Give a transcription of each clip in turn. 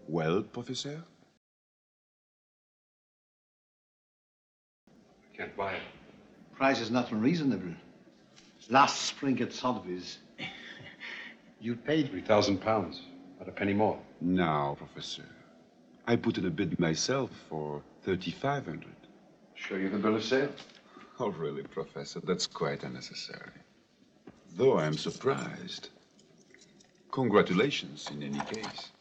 Well, Professor? I can't buy it. Price is not unreasonable. Last spring at Sotheby's, you paid £3,000, not a penny more. No, Professor. I put in a bid myself for 3,500. Show you the bill of sale? Oh, really, Professor? That's quite unnecessary. Though I am surprised. Congratulations, in any case.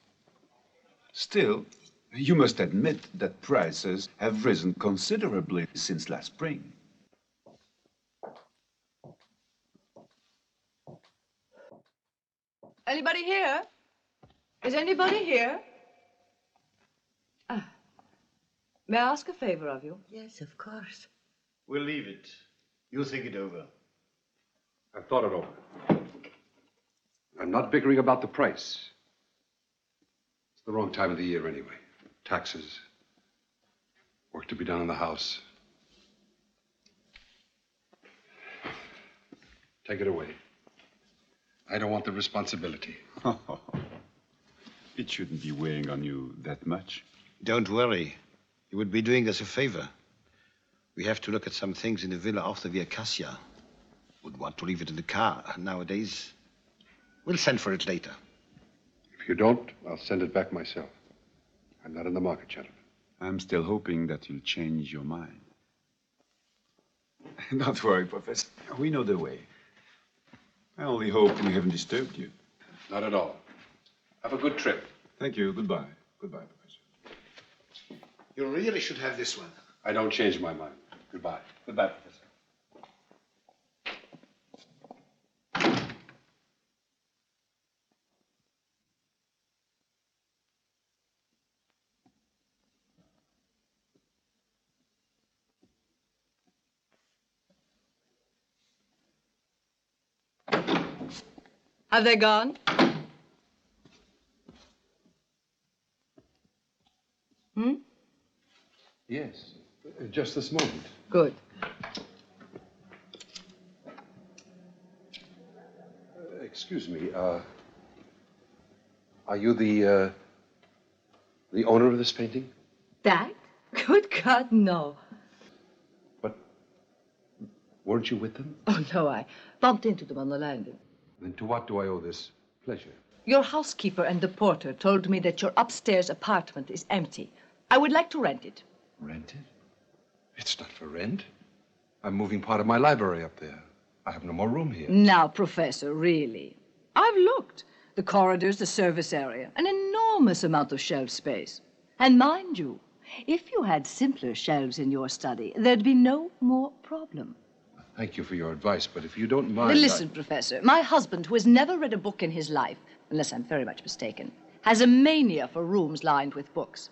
Still, you must admit that prices have risen considerably since last spring. Anybody here? Is anybody here? May I ask a favor of you? Yes, of course. We'll leave it. You think it over. I've thought it over. I'm not bickering about the price. It's the wrong time of the year anyway. Taxes, work to be done in the house. Take it away. I don't want the responsibility. It shouldn't be weighing on you that much. Don't worry. You would be doing us a favor. We have to look at some things in the villa after the Acacia. Would want to leave it in the car nowadays. We'll send for it later. If you don't, I'll send it back myself. I'm not in the market, gentlemen. I'm still hoping that you'll change your mind. Don't worry, Professor. We know the way. I only hope we haven't disturbed you. Not at all. Have a good trip. Thank you. Goodbye. Goodbye, Professor. You really should have this one. I don't change my mind. Goodbye. Goodbye, Professor. Have they gone? Yes, just this moment. Good. Excuse me, are you the owner of this painting? That? Good God, no. But weren't you with them? Oh, no, I bumped into them on the landing. Then to what do I owe this pleasure? Your housekeeper and the porter told me that your upstairs apartment is empty. I would like to rent it. Rent it? It's not for rent. I'm moving part of my library up there. I have no more room here. Now, Professor, really. I've looked. The corridors, the service area, an enormous amount of shelf space. And mind you, if you had simpler shelves in your study, there'd be no more problem. Thank you for your advice, but if you don't mind... Listen, Professor, my husband, who has never read a book in his life, unless I'm very much mistaken, has a mania for rooms lined with books.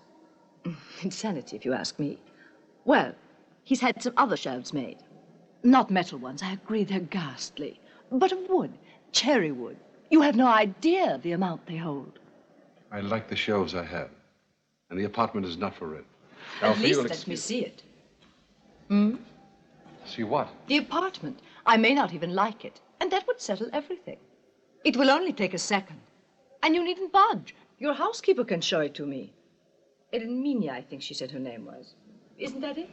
Insanity, if you ask me. Well, he's had some other shelves made. Not metal ones, I agree, they're ghastly. But of wood, cherry wood. You have no idea the amount they hold. I like the shelves I have, and the apartment is not for rent. At least let me see it. Hmm? See what? The apartment. I may not even like it, and that would settle everything. It will only take a second. And you needn't budge. Your housekeeper can show it to me. Erminia, I think she said her name was. Isn't that it?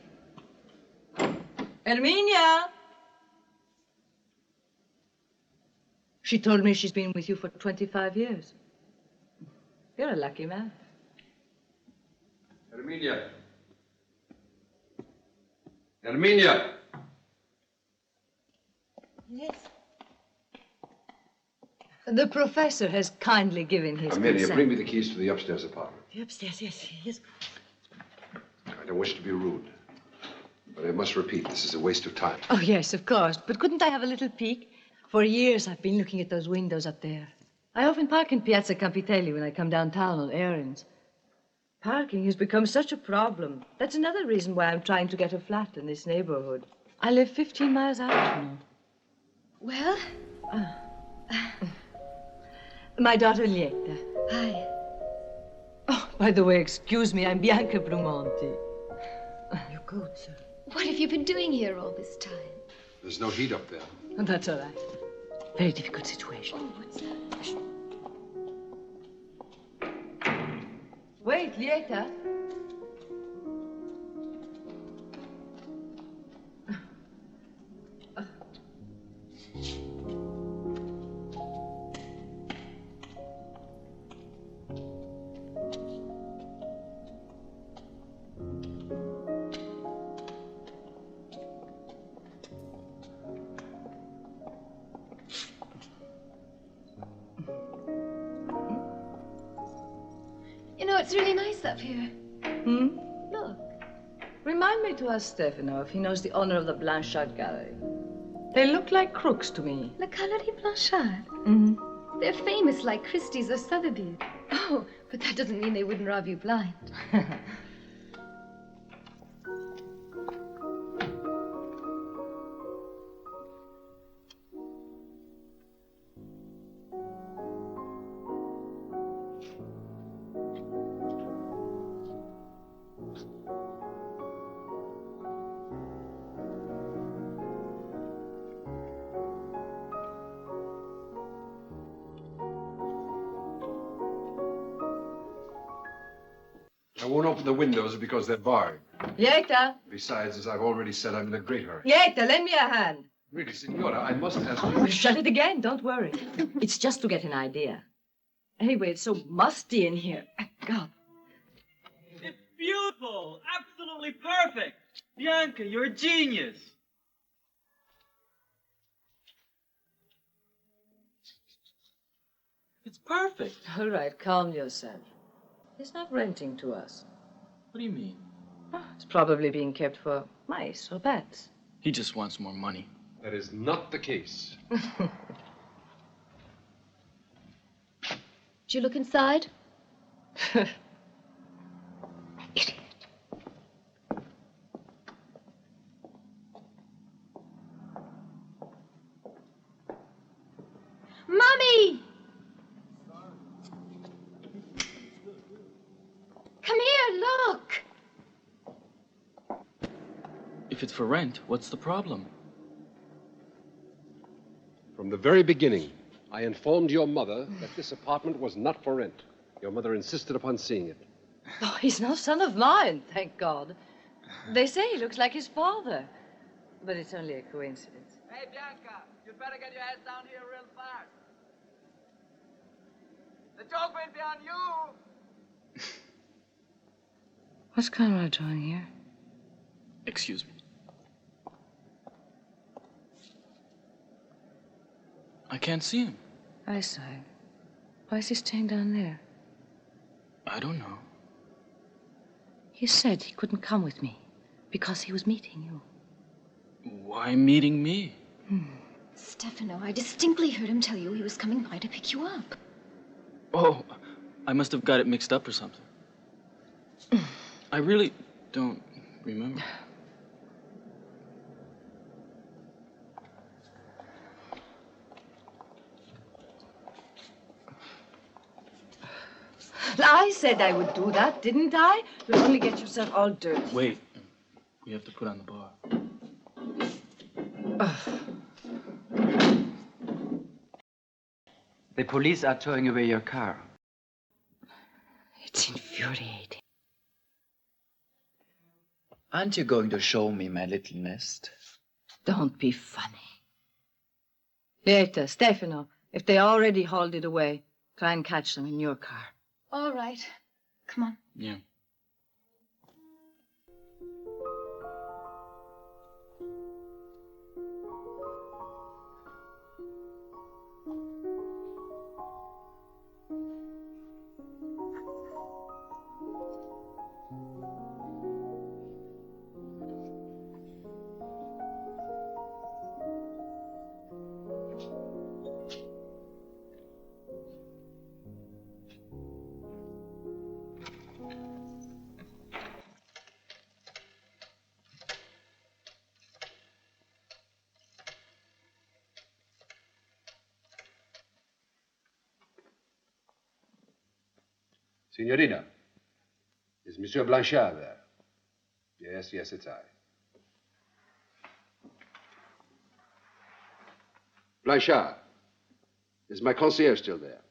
Erminia! She told me she's been with you for 25 years. You're a lucky man. Herminia. Herminia. Yes. The professor has kindly given his Amelia, consent. bring me the keys to the upstairs apartment. The upstairs, yes. I don't wish to be rude, but I must repeat, this is a waste of time. Oh, yes, of course. But couldn't I have a little peek? For years, I've been looking at those windows up there. I often park in Piazza Capitelli when I come downtown on errands. Parking has become such a problem. That's another reason why I'm trying to get a flat in this neighborhood. I live 15 miles out, you know. Well? My daughter, Lieta. Hi. Oh, by the way, excuse me, I'm Bianca Brumonti. Your coat, sir. What have you been doing here all this time? There's no heat up there. Oh, that's all right. Very difficult situation. Oh, what's that? Wait, Lieta. You know, it's really nice up here. Look. Remind me to ask Stefano if he knows the owner of the Blanchard Gallery. They look like crooks to me. La Galerie Blanchard. They're famous like Christie's or Sotheby's. Oh, but that doesn't mean they wouldn't rob you blind. I won't open the windows because they're barred. Lieta! Besides, as I've already said, I'm in a great hurry. Lieta, lend me a hand. Really, Signora, I must ask Oh, you. we'll shut it again, don't worry. It's just to get an idea. Anyway, it's so musty in here. God. It's beautiful. Absolutely perfect. Bianca, you're a genius. It's perfect. All right, calm yourself. He's not renting to us. What do you mean? Oh, it's probably being kept for mice or bats. He just wants more money. That is not the case. Did you look inside? Idiot. Mommy! Come here, look! If it's for rent, what's the problem? From the very beginning, I informed your mother that this apartment was not for rent. Your mother insisted upon seeing it. Oh, he's no son of mine, thank God. They say he looks like his father. But it's only a coincidence. Hey, Bianca, you'd better get your ass down here real fast. The joke will be on you. What's Conrad doing here? Excuse me. I can't see him. I saw him. Why is he staying down there? I don't know. He said he couldn't come with me because he was meeting you. Why meeting me? Stefano, I distinctly heard him tell you he was coming by to pick you up. Oh, I must have got it mixed up or something. I really don't remember. I said I would do that, didn't I? You'll only get yourself all dirty. Wait. We have to put on the bar. The police are towing away your car. It's infuriating. Aren't you going to show me my little nest? Don't be funny. Later, Stefano, if they already hauled it away, try and catch them in your car. All right. Come on. Yeah. Signorina, is Monsieur Blanchard there? Yes, yes, it's I. Blanchard, is my concierge still there?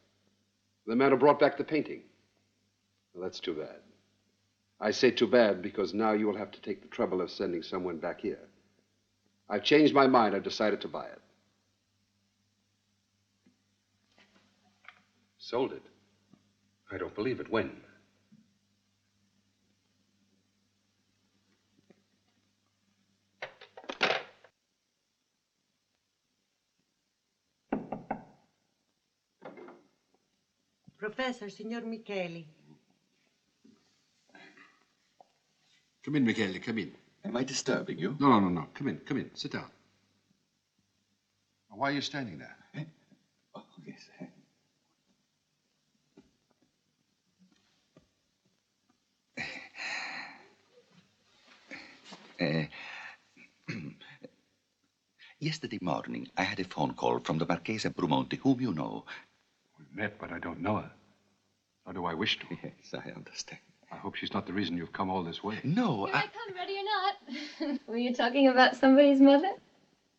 The man who brought back the painting? Well, that's too bad. I say too bad because now you will have to take the trouble of sending someone back here. I've changed my mind. I've decided to buy it. Sold it? I don't believe it. When? Professor, signor Micheli. Come in, Michele, come in. Am I disturbing you? No. Come in. Sit down. Why are you standing there? Oh, yes. Yesterday morning, I had a phone call from the Marchesa Brumonti, whom you know. We met, but I don't know her. Nor do I wish to. Yes, I understand. I hope she's not the reason you've come all this way. No, Here I come, ready or not. Were you talking about somebody's mother?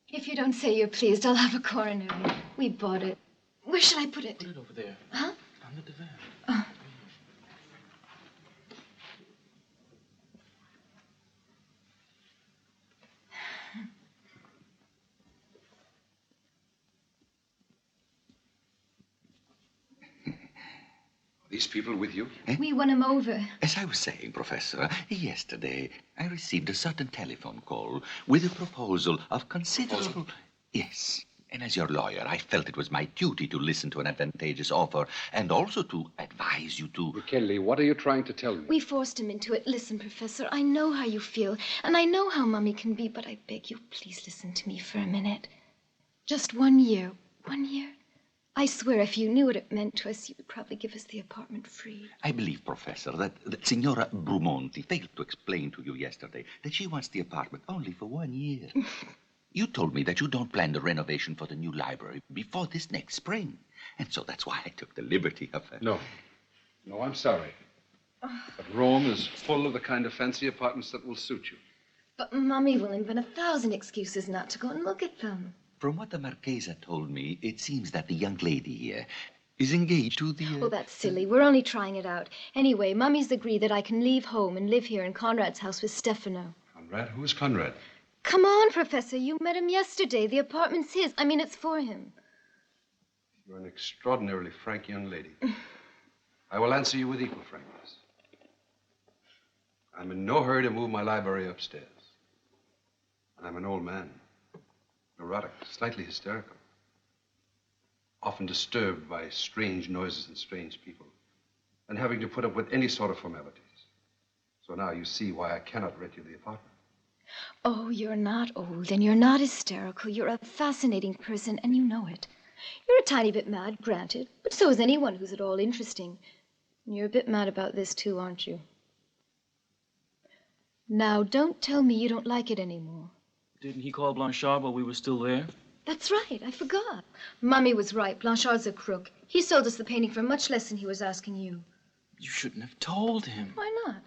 If you don't say you're pleased, I'll have a coronary. We bought it. Where should I put it? Put it over there. Huh? On the divan. Oh. These people with you? We won him over. as I was saying, Professor, yesterday I received a certain telephone call with a proposal of considerable... Yes. And as your lawyer, I felt it was my duty to listen to an advantageous offer and also to advise you to... Michele, what are you trying to tell me? We forced him into it. Listen, Professor, I know how you feel, and I know how Mummy can be, but I beg you, please listen to me for a minute. Just 1 year. 1 year. I swear if you knew what it meant to us, you would probably give us the apartment free. I believe, Professor, that Signora Brumonti failed to explain to you yesterday that she wants the apartment only for 1 year. You told me that you don't plan the renovation for the new library before this next spring. And so that's why I took the liberty of... No, I'm sorry. But Rome is full of the kind of fancy apartments that will suit you. But Mummy will invent 1,000 excuses not to go and look at them. From what the Marchesa told me, it seems that the young lady here is engaged to the... Oh, that's silly. We're only trying it out. Anyway, Mummy's agreed that I can leave home and live here in Conrad's house with Stefano. Conrad? Who is Conrad? Come on, Professor. You met him yesterday. The apartment's his. I mean, it's for him. You're an extraordinarily frank young lady. I will answer you with equal frankness. I'm in no hurry to move my library upstairs. And I'm an old man. Neurotic, slightly hysterical. Often disturbed by strange noises and strange people. And having to put up with any sort of formalities. So now you see why I cannot rent you the apartment. Oh, you're not old and you're not hysterical. You're a fascinating person and you know it. You're a tiny bit mad, granted, but so is anyone who's at all interesting. And you're a bit mad about this too, aren't you? Now, don't tell me you don't like it anymore. Didn't he call Blanchard while we were still there? That's right, I forgot. Mummy was right. Blanchard's a crook. He sold us the painting for much less than he was asking you. You shouldn't have told him. Why not?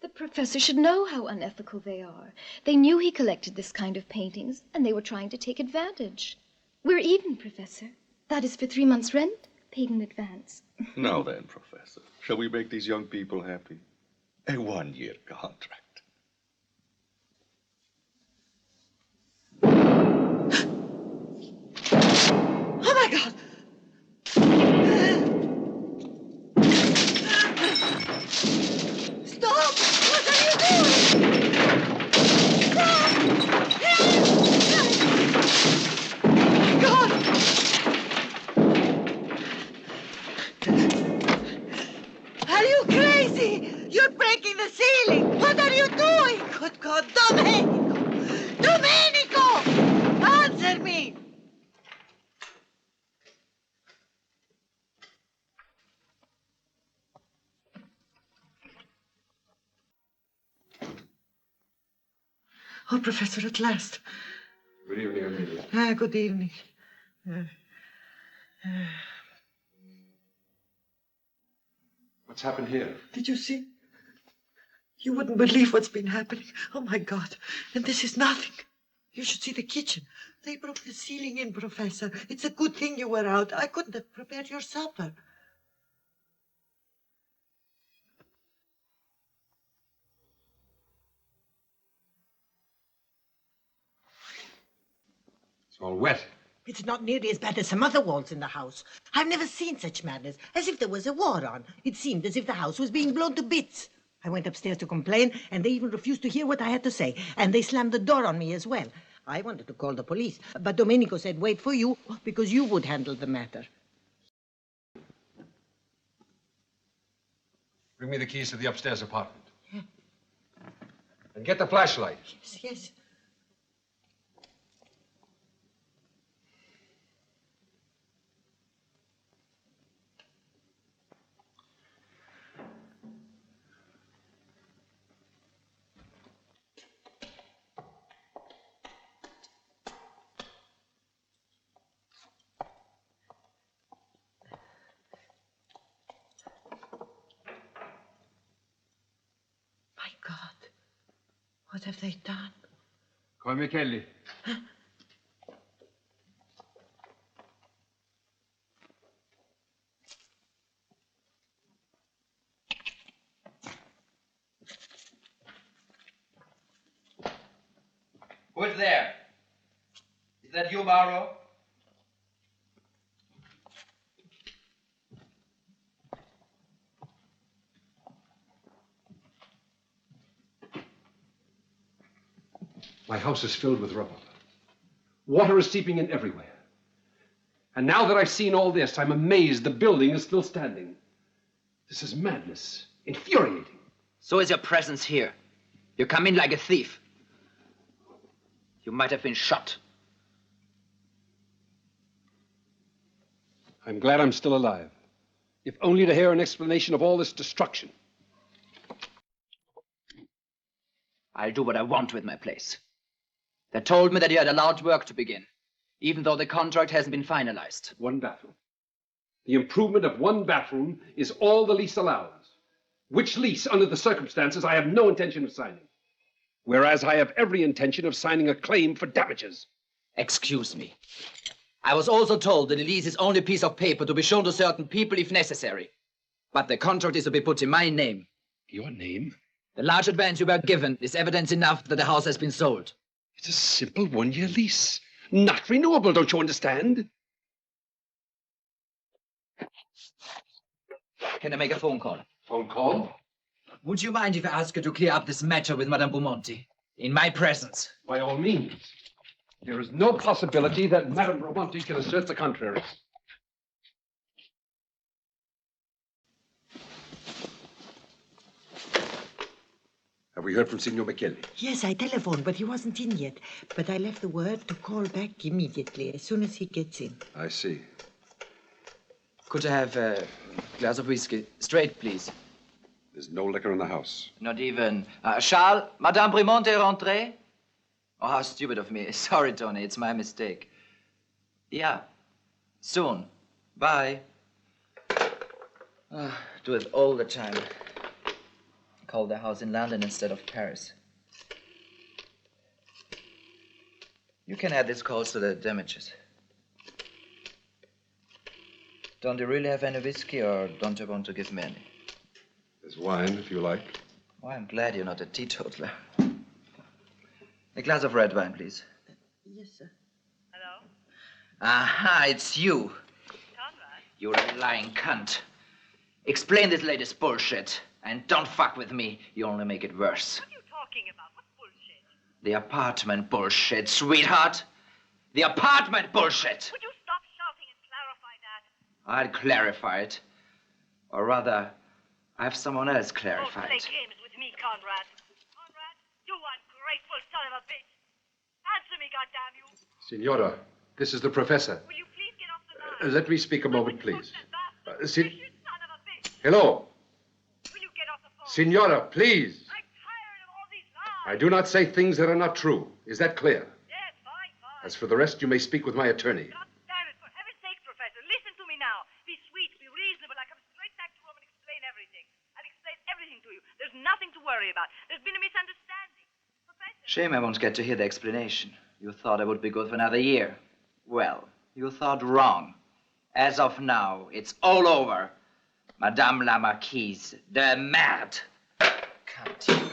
The professor should know how unethical they are. They knew he collected this kind of paintings, and they were trying to take advantage. We're even, Professor. That is for 3 months' rent, paid in advance. Now then, Professor, shall we make these young people happy? A 1-year contract. Oh, my God! Oh, Professor, at last. Good evening, Amelia. Good evening. What's happened here? Did you see? You wouldn't believe what's been happening. Oh, my God. And this is nothing. You should see the kitchen. They broke the ceiling in, Professor. It's a good thing you were out. I couldn't have prepared your supper. It's all wet. It's not nearly as bad as some other walls in the house. I've never seen such madness, as if there was a war on. It seemed as if the house was being blown to bits. I went upstairs to complain, and they even refused to hear what I had to say. And they slammed the door on me as well. I wanted to call the police, but Domenico said wait for you, because you would handle the matter. Bring me the keys to the upstairs apartment. Yeah. And get the flashlight. Yes, yes. God, what have they done? Call Michele. Huh? Who's there? Is that you, Mauro? My house is filled with rubble. Water is seeping in everywhere. And now that I've seen all this, I'm amazed the building is still standing. This is madness. Infuriating. So is your presence here. You come in like a thief. You might have been shot. I'm glad I'm still alive, if only to hear an explanation of all this destruction. I'll do what I want with my place. They told me that you had allowed work to begin, even though the contract hasn't been finalized. One bathroom. The improvement of one bathroom is all the lease allows, which lease, under the circumstances, I have no intention of signing. Whereas I have every intention of signing a claim for damages. Excuse me. I was also told that the lease is only a piece of paper to be shown to certain people if necessary. But the contract is to be put in my name. Your name? The large advance you were given is evidence enough that the house has been sold. It's a simple one-year lease. Not renewable, don't you understand? Can I make a phone call? Phone call? Would you mind if I ask you to clear up this matter with Madame Beaumonti? In my presence. By all means. There is no possibility that Madame Beaumonti can assert the contrary. Have we heard from Signor Michele? Yes, I telephoned, but he wasn't in yet. But I left the word to call back immediately, as soon as he gets in. I see. Could I have a glass of whiskey? Straight, please. There's no liquor in the house. Not even. Charles, Madame Beaumonti est rentrée? Oh, how stupid of me. Sorry, Tony, it's my mistake. Yeah, soon. Bye. Do it all the time. Call the house in London instead of Paris. You can add these calls to the damages. Don't you really have any whiskey, or don't you want to give me any? There's wine, if you like. Oh, I'm glad you're not a teetotaler. A glass of red wine, please. Yes, sir. Hello? Aha, it's you. Conrad? You're a lying cunt. Explain this latest bullshit. And don't fuck with me. You only make it worse. What are you talking about? What bullshit? The apartment bullshit, sweetheart. The apartment bullshit. Would you stop shouting and clarify that? I'll clarify it. Or rather, I have someone else clarify Don't play it. games with me, Conrad. Conrad, you ungrateful son of a bitch. Answer me, goddamn you. Signora, this is the professor. Will you please get off the line? Let me speak a moment, please. Vicious son of a bitch. Hello? Will you get off the phone? Signora, please. I'm tired of all these lies. I do not say things that are not true. Is that clear? Yes, fine, fine. As for the rest, you may speak with my attorney. God damn it, for heaven's sake, Professor, listen to me now. Be sweet, be reasonable. I'll come straight back to Rome and explain everything. I'll explain everything to you. There's nothing to worry about. There's been a misunderstanding. Professor... Shame I won't get to hear the explanation. You thought I would be good for another year. Well, you thought wrong. As of now, it's all over. Madame la Marquise de Merde. Cunt.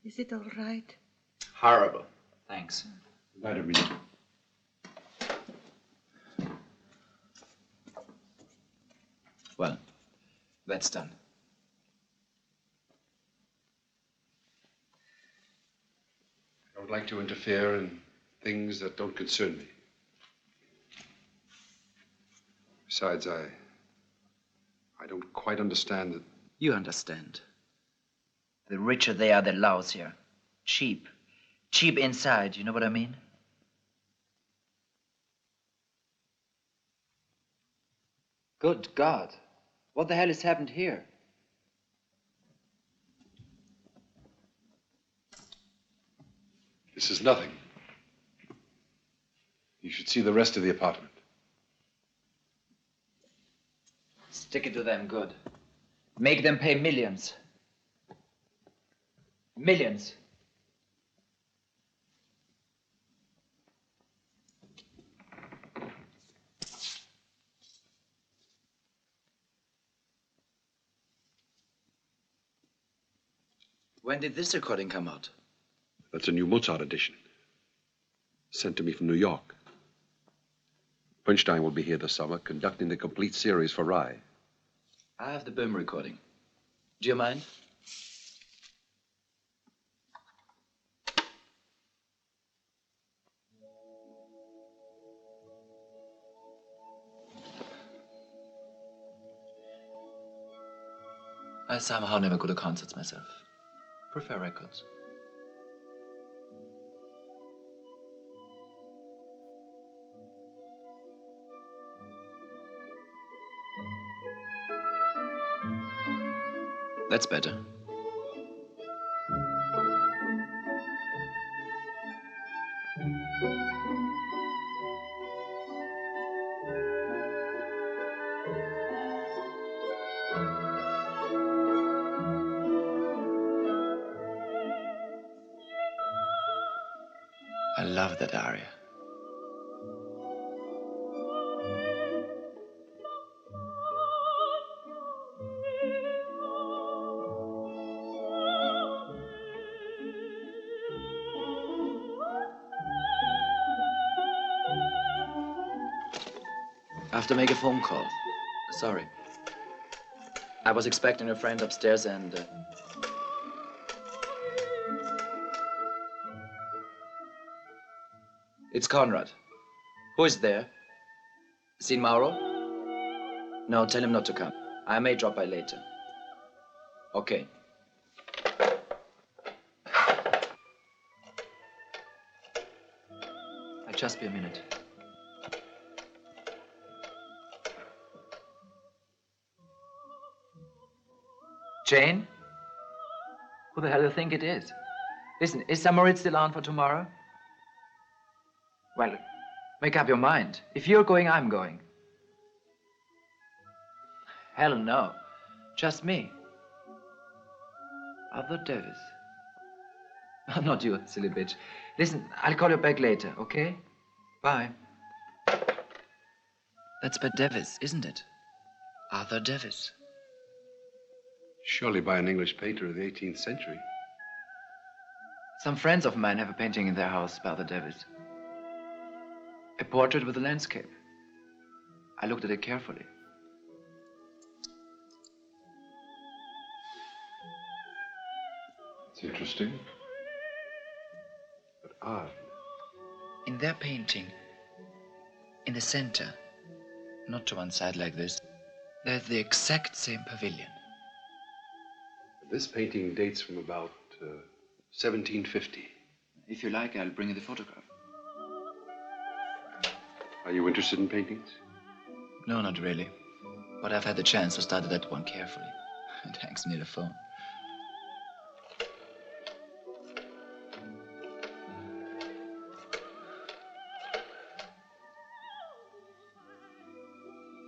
Is it all right? Horrible. Thanks. Good night, Enrico. Well, that's done. I don't like to interfere in things that don't concern me. Besides, I don't quite understand that. You understand. The richer they are, the lousier. Cheap. Cheap inside, you know what I mean? Good God. What the hell has happened here? This is nothing. You should see the rest of the apartment. Stick it to them good. Make them pay millions. Millions. When did this recording come out? That's a new Mozart edition. Sent to me from New York. Bernstein will be here this summer, conducting the complete series for Rye. I have the Böhm recording. Do you mind? I somehow never go to concerts myself. Prefer records. That's better. I love that aria. I have to make a phone call. Sorry. I was expecting a friend upstairs and... It's Conrad. Who is there? Seen Mauro? No, tell him not to come. I may drop by later. Okay. I'll just be a minute. Jane? Who the hell do you think it is? Listen, is Samoritz still on for tomorrow? Well, make up your mind. If you're going, I'm going. Hell no. Just me. Other Davis. Oh, not you, silly bitch. Listen, I'll call you back later, okay? Bye. That's Bette Davis, isn't it? Arthur Davis. Surely by an English painter of the 18th century. Some friends of mine have a painting in their house by Arthur Davis. A portrait with a landscape. I looked at it carefully. It's interesting, but odd. In their painting, in the center, not to one side like this, there's the exact same pavilion. This painting dates from about 1750. If you like, I'll bring you the photograph. Are you interested in paintings? No, not really. But I've had the chance to study that one carefully. It hangs near the phone.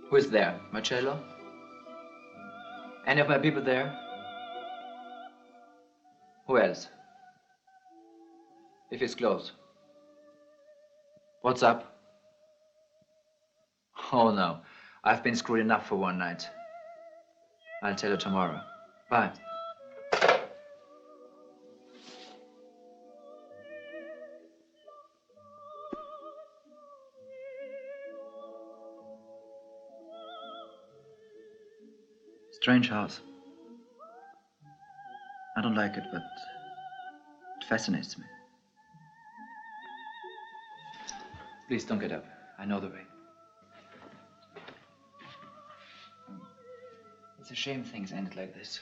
Who is there? Marcello? Any of my people there? Who else? If it's closed. What's up? Oh, no. I've been screwed enough for one night. I'll tell you tomorrow. Bye. Strange house. I don't like it, but it fascinates me. Please don't get up. I know the way. It's a shame things ended like this.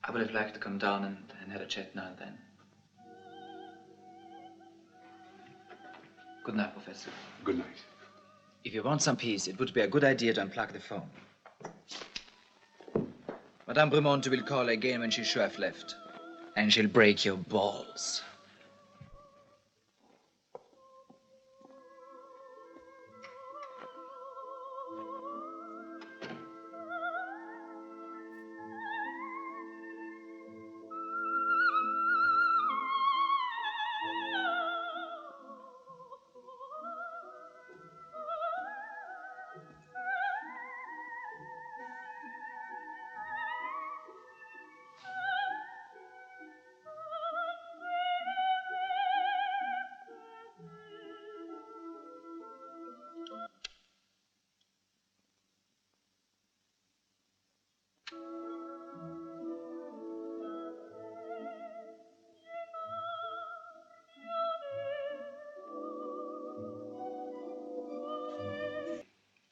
I would have liked to come down and have a chat now and then. Good night, Professor. Good night. If you want some peace, it would be a good idea to unplug the phone. Madame Bremonte will call again when she's sure I've left. And she'll break your balls.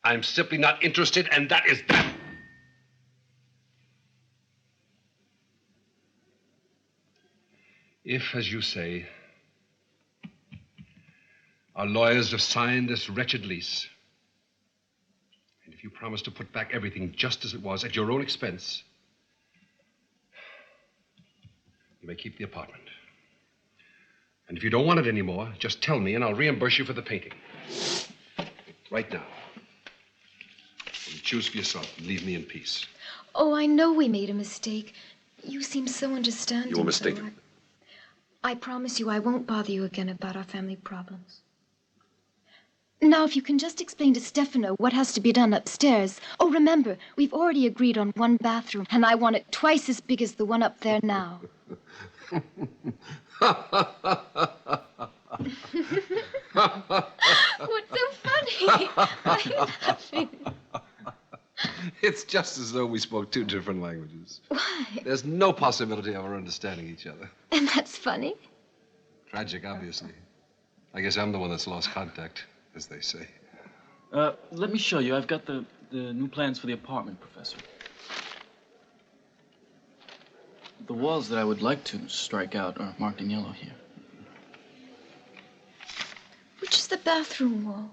I'm simply not interested, and that is that. If, as you say, our lawyers have signed this wretched lease, and if you promise to put back everything just as it was at your own expense, you may keep the apartment. And if you don't want it anymore, just tell me and I'll reimburse you for the painting. Right now. And choose for yourself and leave me in peace. Oh, I know we made a mistake. You seem so understanding. You were mistaken. I promise you I won't bother you again about our family problems. Now, if you can just explain to Stefano what has to be done upstairs. Oh, remember, we've already agreed on one bathroom, and I want it twice as big as the one up there now. What's so funny? Why are you laughing? It's just as though we spoke two different languages. Why? There's no possibility of our understanding each other. And that's funny? Tragic, obviously. I guess I'm the one that's lost contact, as they say. Let me show you. I've got the new plans for the apartment, Professor. The walls that I would like to strike out are marked in yellow here. Which is the bathroom wall?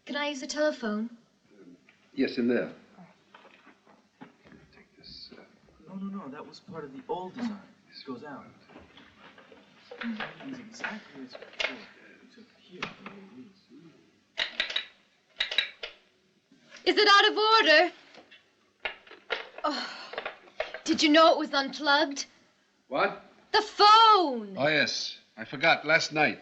Can I use the telephone? Yes, in there. Take this. No. That was part of the old design. This goes out. It's exactly as before. Except here. Is it out of order? Oh, did you know it was unplugged? What? The phone! Oh, yes. I forgot last night.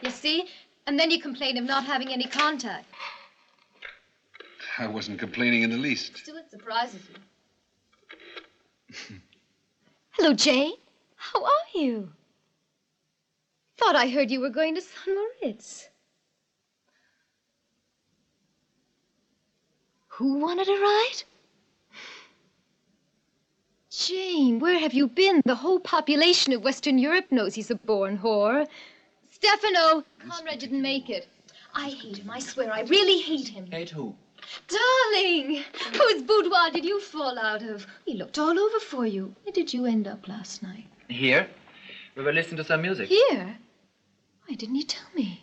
You see? And then you complain of not having any contact. I wasn't complaining in the least. Still, it surprises you. Hello, Jane. How are you? Thought I heard you were going to San Moritz. Who wanted a ride? Jane, where have you been? The whole population of Western Europe knows he's a born whore. Stefano, Conrad didn't make it. I hate him, I swear. I really hate him. Hate who? Darling, whose boudoir did you fall out of? He looked all over for you. Where did you end up last night? Here. We were listening to some music. Here? Why didn't you tell me?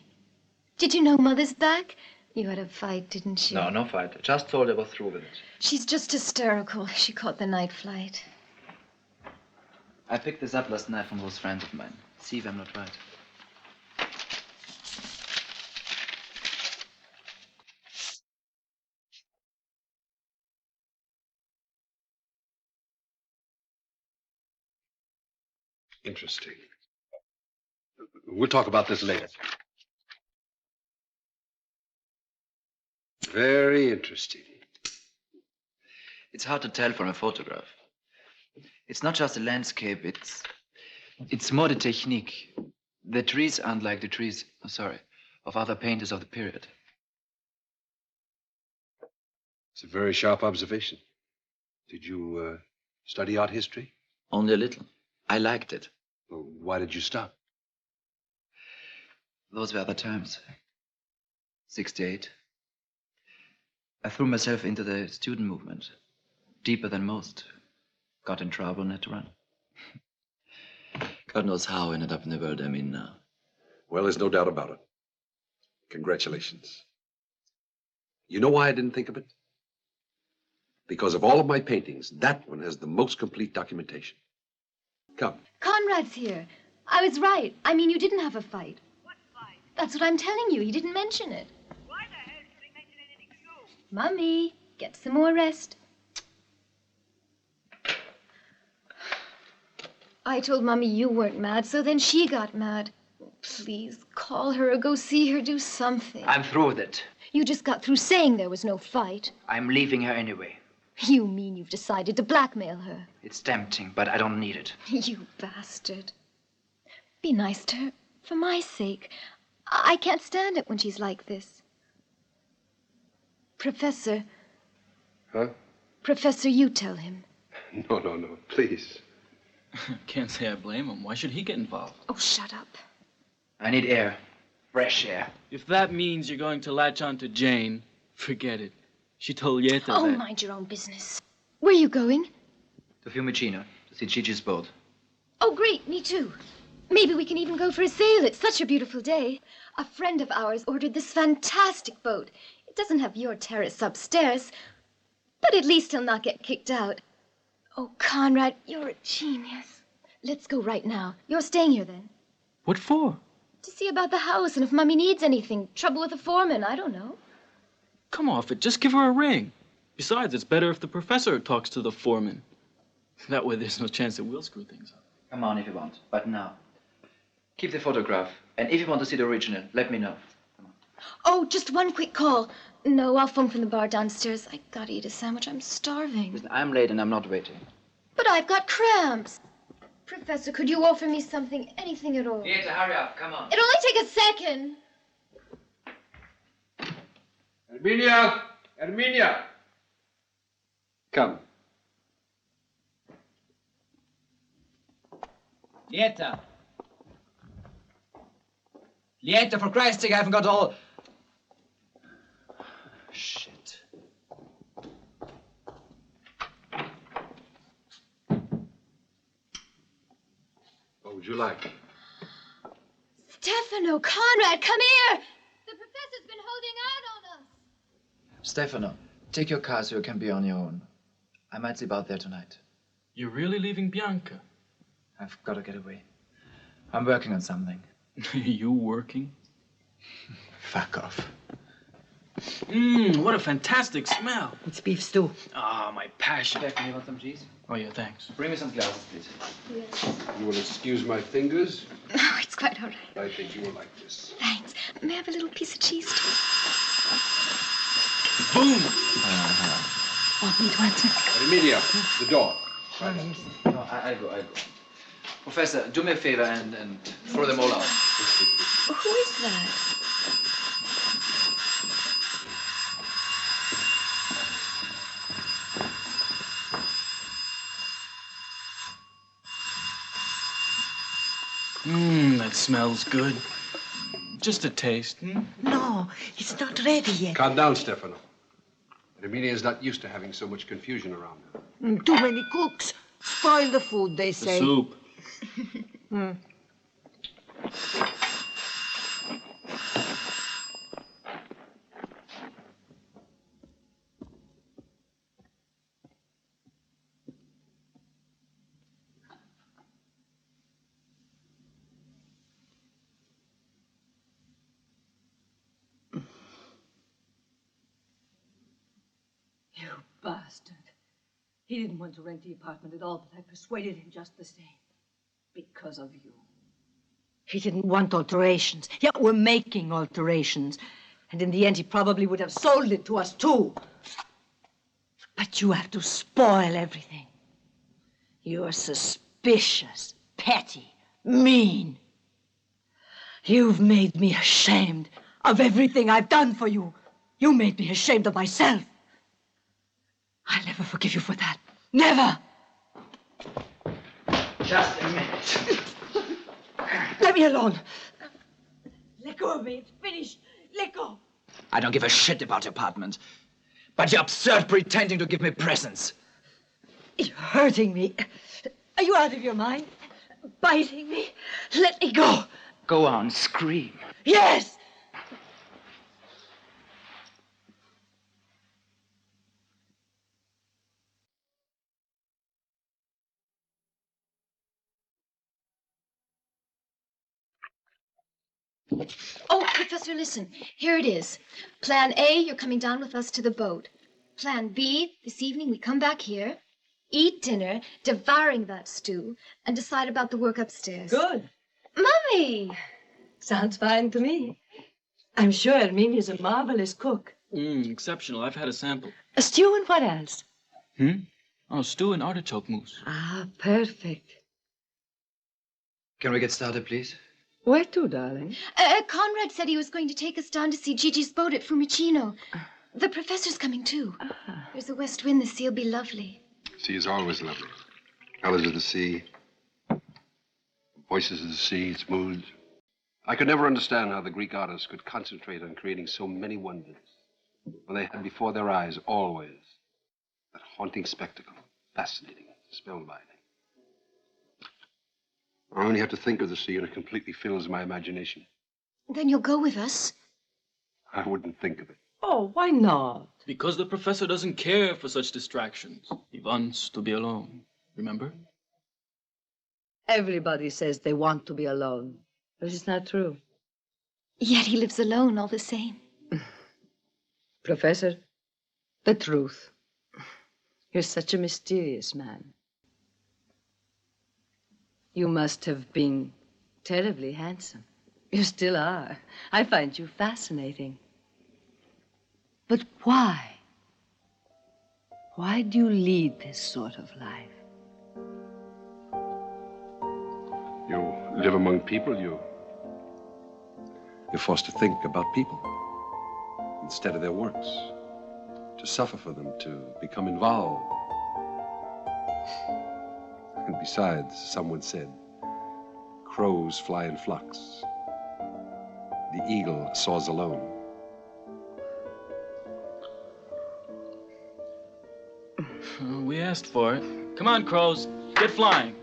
Did you know Mother's back? You had a fight, didn't you? No, no fight. I just told her we're through with it. She's just hysterical. She caught the night flight. I picked this up last night from those friends of mine. See if I'm not right. Interesting. We'll talk about this later. Very interesting. It's hard to tell from a photograph. It's not just a landscape, it's more the technique. The trees aren't like the trees, of other painters of the period. It's a very sharp observation. Did you study art history? Only a little. I liked it. Well, why did you stop? Those were other times. 68. I threw myself into the student movement. Deeper than most. Got in trouble and had to run. God knows how I ended up in the world I'm in now. Well, there's no doubt about it. Congratulations. You know why I didn't think of it? Because of all of my paintings, that one has the most complete documentation. Come. Conrad's here. I was right. I mean, you didn't have a fight. What fight? That's what I'm telling you. He didn't mention it. Why the hell should he mention anything to you? Mummy, get some more rest. I told Mummy you weren't mad, so then she got mad. Please, call her or go see her. Do something. I'm through with it. You just got through saying there was no fight. I'm leaving her anyway. You mean you've decided to blackmail her? It's tempting, but I don't need it. You bastard. Be nice to her, for my sake. I can't stand it when she's like this. Professor. Huh? Professor, you tell him. No, please. Can't say I blame him. Why should he get involved? Oh, shut up. I need air. Fresh air. If that means you're going to latch on to Jane, forget it. She told Yeta Oh, that. mind your own business. Where are you going? To Fiumicino, to see Gigi's boat. Oh, great, me too. Maybe we can even go for a sail. It's such a beautiful day. A friend of ours ordered this fantastic boat. It doesn't have your terrace upstairs, but at least he'll not get kicked out. Oh, Conrad, you're a genius. Let's go right now. You're staying here then? What for? To see about the house and if Mummy needs anything. Trouble with the foreman, I don't know. Come off it. Just give her a ring. Besides, it's better if the professor talks to the foreman. That way there's no chance that we'll screw things up. Come on if you want, but now. Keep the photograph, and if you want to see the original, let me know. Oh, just one quick call. No, I'll phone from the bar downstairs. I gotta eat a sandwich. I'm starving. Listen, I'm late and I'm not waiting. But I've got cramps. Professor, could you offer me something, anything at all? Yeta, hurry up, come on. It'll only take a second. Erminia! Come. Lieta! Lieta, for Christ's sake, I haven't got all... Shit. What would you like? Stefano, Conrad, come here! The professor's been holding out on us. Stefano, take your car so you can be on your own. I might sleep out there tonight. You're really leaving Bianca? I've got to get away. I'm working on something. You working? Fuck off. What a fantastic smell. It's beef stew. Ah, my passion. Stefano, you want some cheese? Oh, yeah, thanks. Bring me some glasses, please. Yes. You will excuse my fingers? No, it's quite all right. I think you will like this. Thanks. May I have a little piece of cheese, too? Boom! Want me to answer? Erminia, the door. No, I'll go. Professor, do me a favor and throw them all out. Who is that? That smells good. Just a taste, No, it's not ready yet. Calm down, Stefano. Erminia is not used to having so much confusion around her. Too many cooks. Spoil the food, they The say. soup. bastard. He didn't want to rent the apartment at all, but I persuaded him just the same. Because of you. He didn't want alterations. Yet we're making alterations. And in the end, he probably would have sold it to us, too. But you have to spoil everything. You're suspicious, petty, mean. You've made me ashamed of everything I've done for you. You made me ashamed of myself. I'll never forgive you for that. Never. Just a minute. Let me alone. Let go of me. It's finished. Let go. I don't give a shit about your apartment. But you're absurd pretending to give me presents. You're hurting me. Are you out of your mind? Biting me? Let me go. Go on, scream. Yes! Oh, Professor, listen. Here it is. Plan A, you're coming down with us to the boat. Plan B, this evening we come back here, eat dinner, devouring that stew, and decide about the work upstairs. Good. Mummy! Sounds fine to me. I'm sure Herminia's a marvelous cook. Exceptional. I've had a sample. A stew and what else? Oh, stew and artichoke mousse. Ah, perfect. Can we get started, please? Where to, darling? Conrad said he was going to take us down to see Gigi's boat at Fiumicino. The professor's coming, too. There's a west wind. The sea will be lovely. Sea is always lovely. Colors of the sea, voices of the sea, its moods. I could never understand how the Greek artists could concentrate on creating so many wonders when they had before their eyes always that haunting spectacle, fascinating, spellbinding. I only have to think of the sea and it completely fills my imagination. Then you'll go with us? I wouldn't think of it. Oh, why not? Because the professor doesn't care for such distractions. He wants to be alone. Remember? Everybody says they want to be alone, but it's not true. Yet he lives alone all the same. Professor, the truth. You're such a mysterious man. You must have been terribly handsome. You still are. I find you fascinating. But why? Why do you lead this sort of life? You live among people, you're forced to think about people instead of their works, to suffer for them, to become involved. And besides, someone said, crows fly in flocks. The eagle soars alone. We asked for it. Come on, crows. Get flying.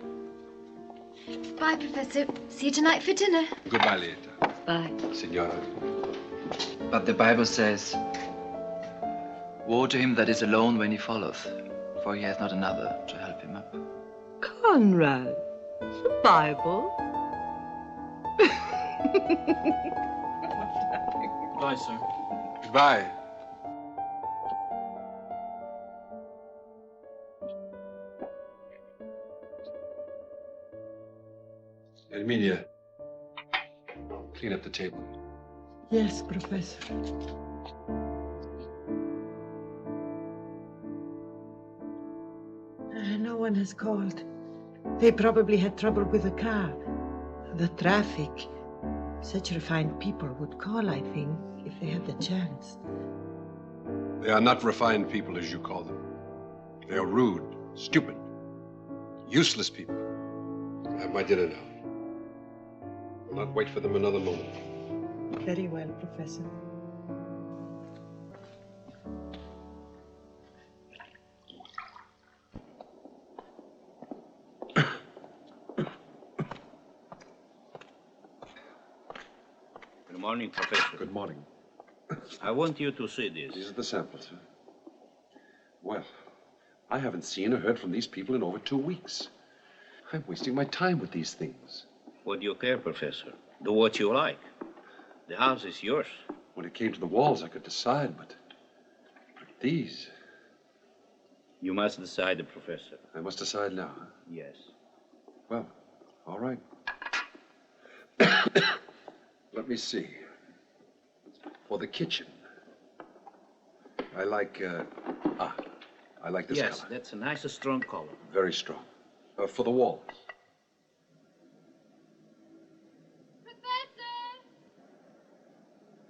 Bye, Professor. See you tonight for dinner. Goodbye, Lieta. Bye. Signora. But the Bible says, woe to him that is alone when he falleth, for he hath not another to help him up. Conrad, the Bible? Bye, sir. Goodbye. Herminia, clean up the table. Yes, Professor. No one has called. They probably had trouble with the car. The traffic. Such refined people would call, I think, if they had the chance. They are not refined people, as you call them. They are rude, stupid, useless people. I have my dinner now. I'll not wait for them another moment. Very well, Professor. Good morning, Professor. Good morning. I want you to see this. These are the samples, sir. Well, I haven't seen or heard from these people in over 2 weeks. I'm wasting my time with these things. What do you care, Professor? Do what you like. The house is yours. When it came to the walls, I could decide, but these... You must decide, Professor. I must decide now. Huh? Yes. Well, all right. Let me see. For the kitchen, I like this yes, color. That's a nice, strong color. Very strong. For the walls.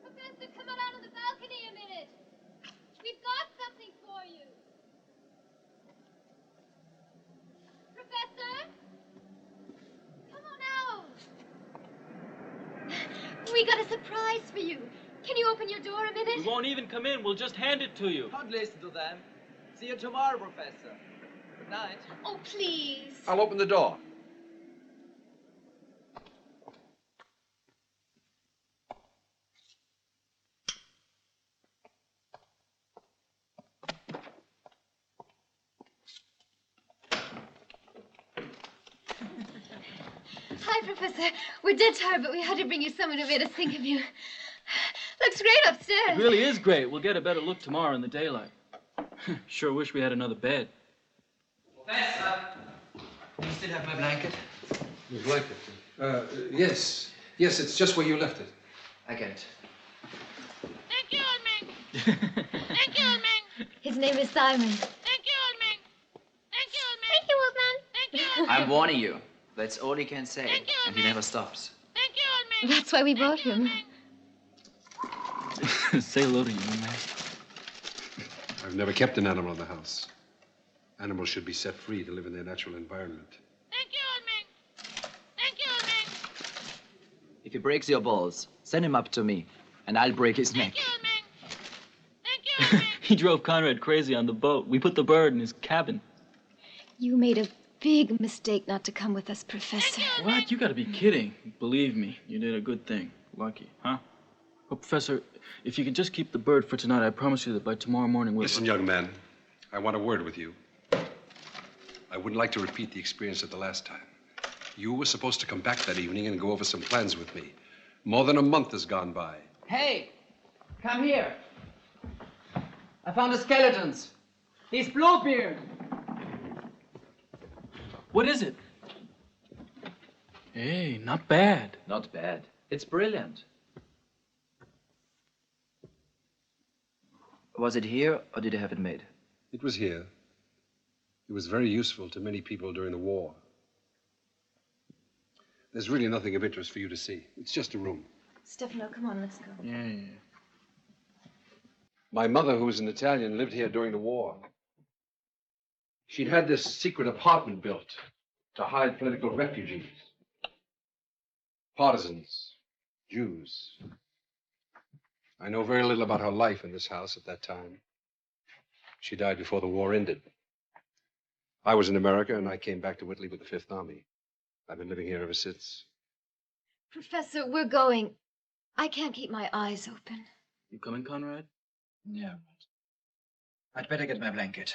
Professor, come out on the balcony a minute. We've got something for you. Professor? Come on out. We got a surprise for you. Can you open your door a minute? We won't even come in. We'll just hand it to you. Don't listen to them. See you tomorrow, Professor. Good night. Oh, please. I'll open the door. Hi, Professor. We're dead tired, but we had to bring you someone who made us think of you. Looks great upstairs. It really is great. We'll get a better look tomorrow in the daylight. Sure wish we had another bed. Professor, do you still have my blanket? Your blanket? Yes. Yes, it's just where you left it. I get it. Thank you, old man. Thank you, old man. His name is Simon. Thank you, old man. Thank you, old man. Thank you, old man. Thank you, old man. I'm warning you. That's all he can say. And he never stops. Thank you, old man. That's why we bought him. Say hello to you, man. I've never kept an animal in the house. Animals should be set free to live in their natural environment. Thank you, old man. Thank you, old man. If he breaks your balls, send him up to me, and I'll break his neck. Thank you, old man. Thank you, old man. He drove Conrad crazy on the boat. We put the bird in his cabin. You made a big mistake not to come with us, Professor. What? You gotta be kidding. Believe me, you did a good thing. Lucky, huh? Oh, Professor, if you can just keep the bird for tonight, I promise you that by tomorrow morning we'll... Listen, young man, I want a word with you. I wouldn't like to repeat the experience of the last time. You were supposed to come back that evening and go over some plans with me. More than a month has gone by. Hey, come here. I found the skeletons. He's Bluebeard. What is it? Hey, not bad. Not bad. It's brilliant. Was it here, or did you have it made? It was here. It was very useful to many people during the war. There's really nothing of interest for you to see. It's just a room. Stefano, come on, let's go. Yeah. My mother, who was an Italian, lived here during the war. She'd had this secret apartment built to hide political refugees, partisans, Jews. I know very little about her life in this house at that time. She died before the war ended. I was in America, and I came back to Whitley with the Fifth Army. I've been living here ever since. Professor, we're going. I can't keep my eyes open. You coming, Conrad? Yeah. I'd better get my blanket.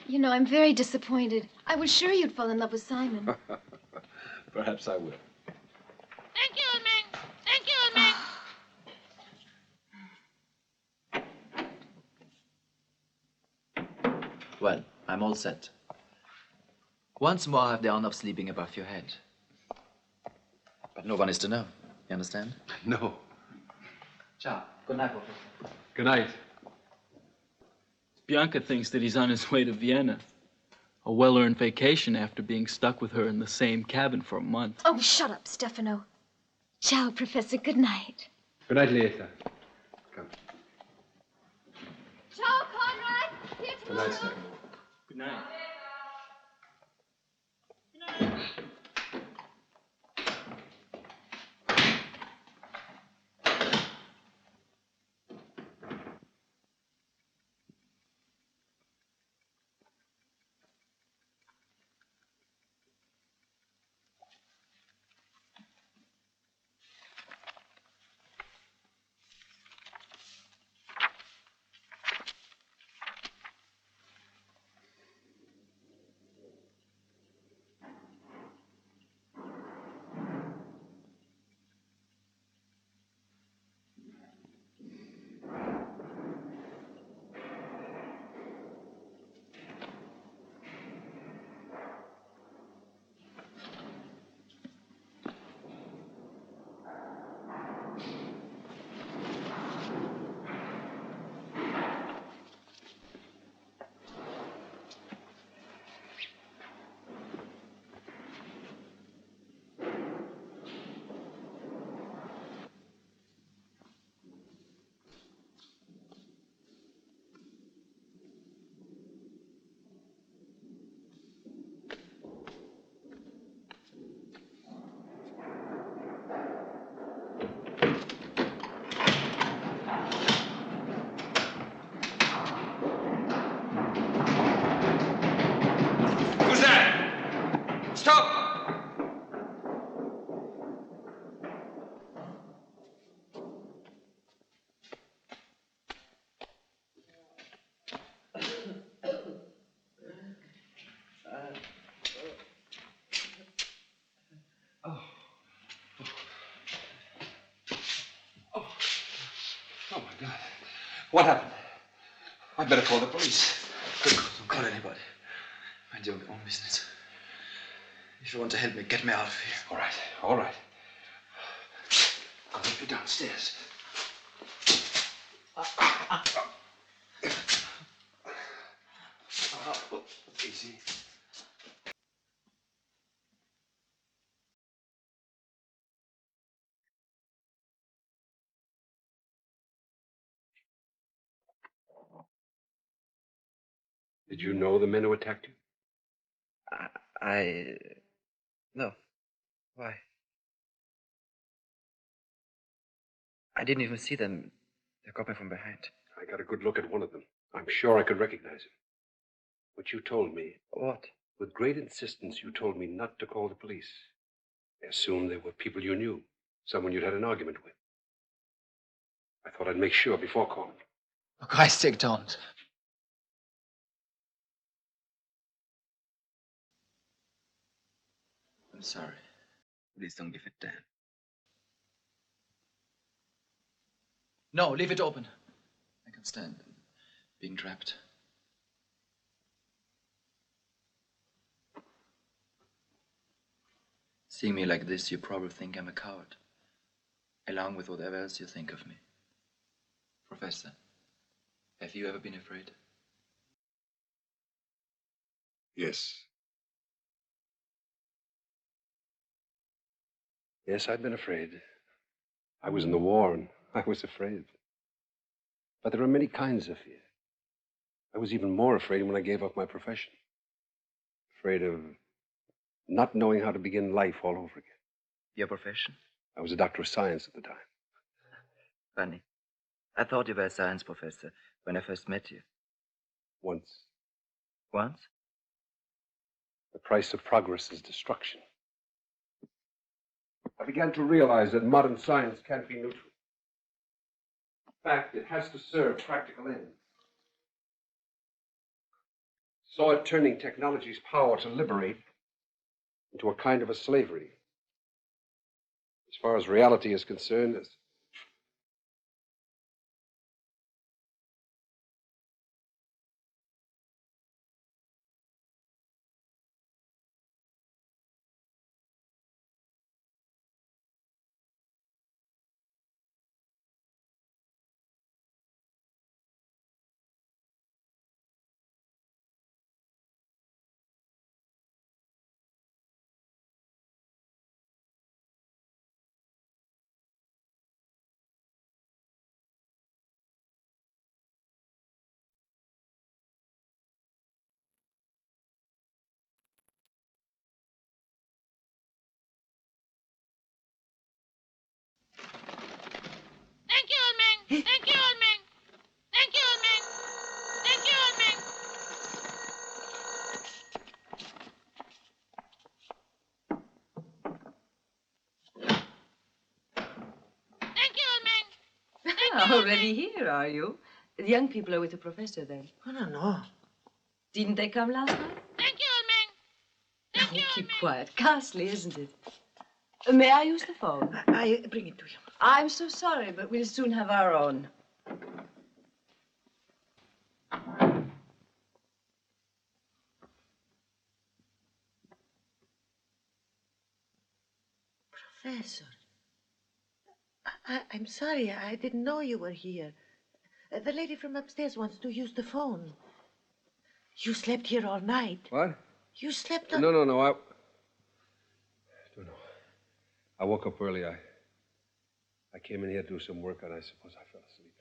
You know, I'm very disappointed. I was sure you'd fall in love with Simon. Perhaps I will. Thank you, old man. Thank you, old man. Well, I'm all set. Once more, I have the honor of sleeping above your head. But no one is to know. You understand? No. Ciao. Good night, Professor. Good night. Bianca thinks that he's on his way to Vienna. A well-earned vacation after being stuck with her in the same cabin for a month. Oh, shut up, Stefano. Ciao, Professor. Good night. Good night, Lieta. Come. Ciao, Conrad. See you Good tomorrow. night, Stefano. Good night. What happened? I'd better call the police. Don't call anybody. Mind your own business. If you want to help me, get me out of here. All right, all right. I'll help you downstairs. Easy. Did you know the men who attacked you? No. Why? I didn't even see them. They got me from behind. I got a good look at one of them. I'm sure I could recognize him. But you told me, What? with great insistence, you told me not to call the police. I assumed they were people you knew, someone you'd had an argument with. I thought I'd make sure before calling. For Christ's sake, don't. I'm sorry. Please don't give it Dan. No, leave it open. I can stand being trapped. Seeing me like this, you probably think I'm a coward, along with whatever else you think of me. Professor, have you ever been afraid? Yes. Yes, I've been afraid. I was in the war and I was afraid. But there are many kinds of fear. I was even more afraid when I gave up my profession. Afraid of not knowing how to begin life all over again. Your profession? I was a doctor of science at the time. Funny. I thought you were a science professor when I first met you. Once. Once? The price of progress is destruction. I began to realize that modern science can't be neutral. In fact, it has to serve practical ends. Saw it turning technology's power to liberate into a kind of a slavery. As far as reality is concerned, as Thank you, old man. Thank you, old man. Thank you, old man. Thank you, old man. Thank you, old man. Thank you, old Already here, are you? The young people are with the professor, then. Oh, no. Didn't they come last night? Thank you, old man. Thank you, Keep quiet. Ghastly, isn't it? May I use the phone? I bring it to you. I'm so sorry, but we'll soon have our own. Professor, I'm sorry. I didn't know you were here. The lady from upstairs wants to use the phone. You slept here all night. what? You slept on... No. I don't know. I woke up early. I came in here to do some work, and I suppose I fell asleep.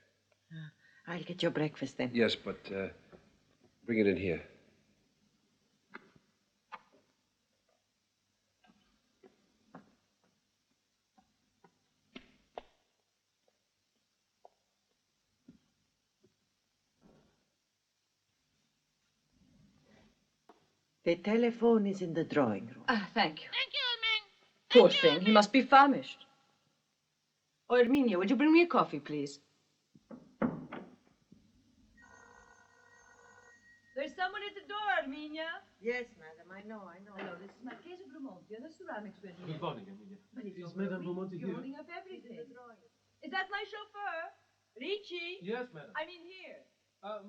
I'll get your breakfast then. Yes, but bring it in here. The telephone is in the drawing room. Ah, thank you. Thank you, old man. Poor thing, he must be famished. Oh, Herminia, would you bring me a coffee, please? There's someone at the door, Herminia. Yes, madam, I know. Hello, this is Marchese Brumonti on the ceramics business. Good morning, Emilia. But Is Madame Brumonti You're here? holding up everything. Is that my chauffeur? Ricci? Yes, madam. I'm in here.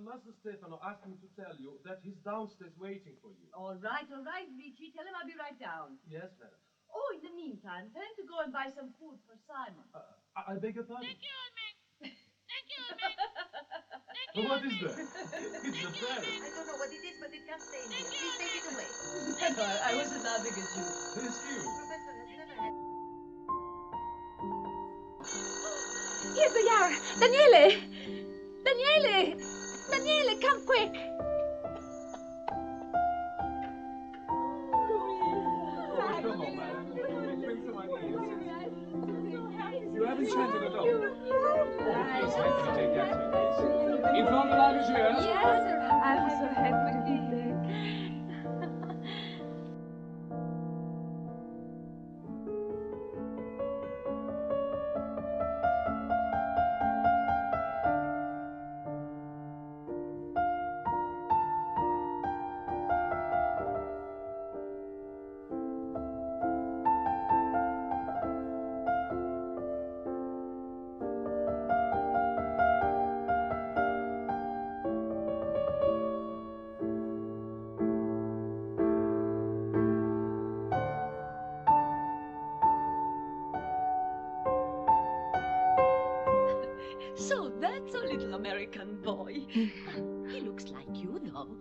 Master Stefano asked me to tell you that he's downstairs waiting for you. All right, Ricci. Tell him I'll be right down. Yes, madam. Oh, in the meantime, tell him to go and buy some food for Simon. I beg your pardon? Thank you, old man. Thank you, old man. But what is that? It's the bell. I don't know what it is, but it can't stay in here. Please take it away. No, I wasn't laughing at you. It's you. Professor has never had... Here they are! Daniele! Daniele! Daniele, come quick! Come on, madam. Bring some unease. You haven't chanted at all. Please help me take that to please. In front of the Yes, I'm so happy to be back. So that's a little American boy. He looks like you, though.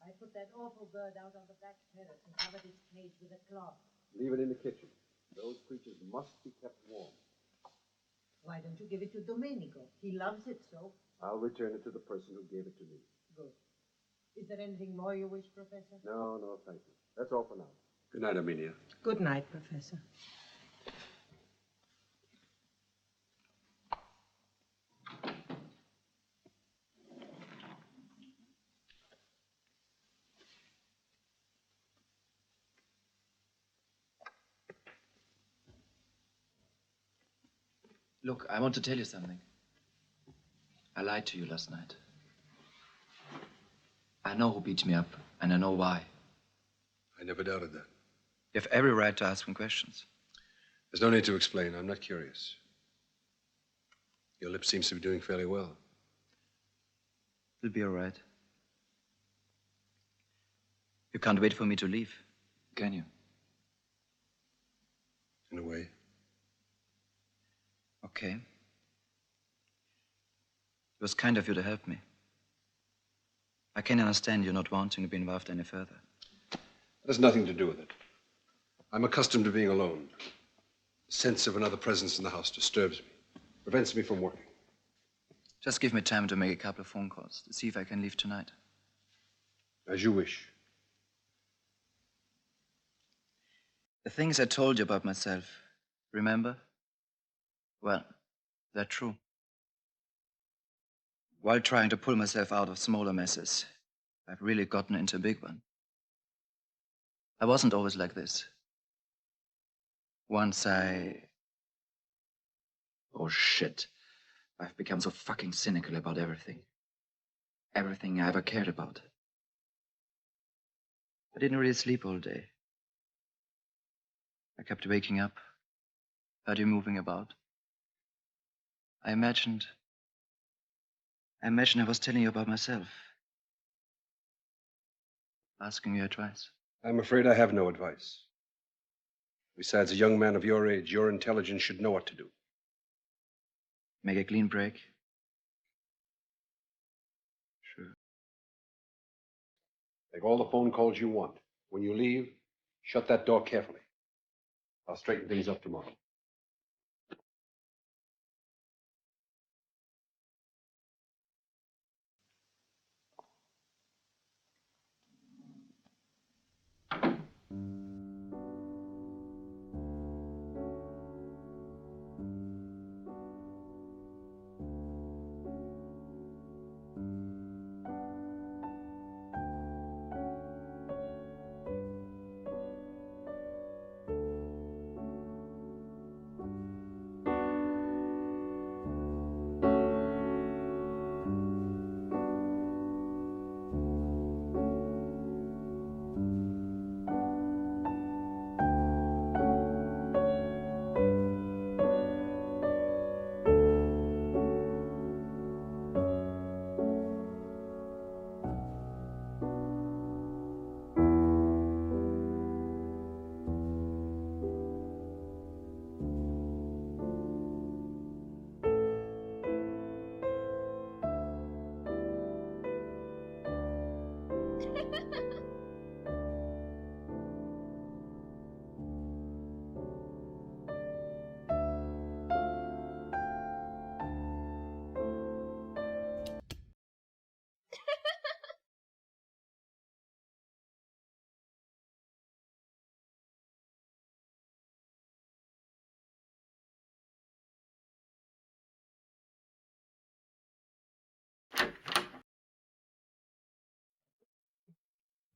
I put that awful bird out on the back terrace and covered its cage with a cloth. Leave it in the kitchen. Those creatures must be kept warm. Why don't you give it to Domenico? He loves it so. I'll return it to the person who gave it to me. Good. Is there anything more you wish, Professor? No, thank you. That's all for now. Good night, Amelia. Good night, Professor. Look, I want to tell you something. I lied to you last night. I know who beat me up, and I know why. I never doubted that. You have every right to ask me questions. There's no need to explain. I'm not curious. Your lip seems to be doing fairly well. It'll be all right. You can't wait for me to leave, can you? In a way. Okay. It was kind of you to help me. I can understand you not wanting to be involved any further. That has nothing to do with it. I'm accustomed to being alone. The sense of another presence in the house disturbs me, prevents me from working. Just give me time to make a couple of phone calls to see if I can leave tonight. As you wish. The things I told you about myself, remember? Well, they're true. While trying to pull myself out of smaller messes, I've really gotten into a big one. I wasn't always like this. Once Oh, shit. I've become so fucking cynical about everything. Everything I ever cared about. I didn't really sleep all day. I kept waking up, heard you moving about. I imagined I was telling you about myself. Asking your advice. I'm afraid I have no advice. Besides, a young man of your age, your intelligence should know what to do. Make a clean break? Sure. Take all the phone calls you want. When you leave, shut that door carefully. I'll straighten things up tomorrow.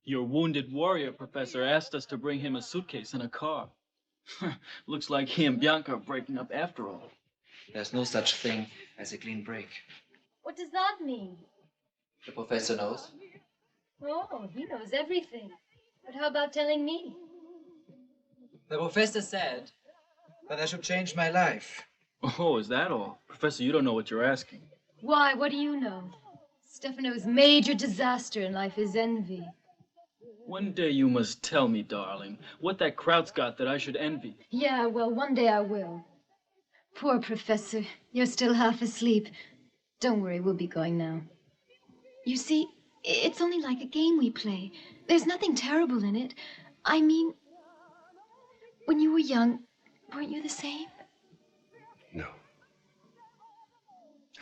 Your wounded warrior, Professor, asked us to bring him a suitcase and a car. Looks like he and Bianca are breaking up after all. There's no such thing as a clean break. What does that mean? The professor knows. Oh, he knows everything. But how about telling me? The professor said that I should change my life. Oh, is that all? Professor, you don't know what you're asking. Why, what do you know? Stefano's major disaster in life is envy. One day you must tell me, darling, what that Kraut's got that I should envy. Yeah, well, one day I will. Poor Professor, you're still half asleep. Don't worry, we'll be going now. You see, it's only like a game we play. There's nothing terrible in it. I mean, when you were young, weren't you the same? No.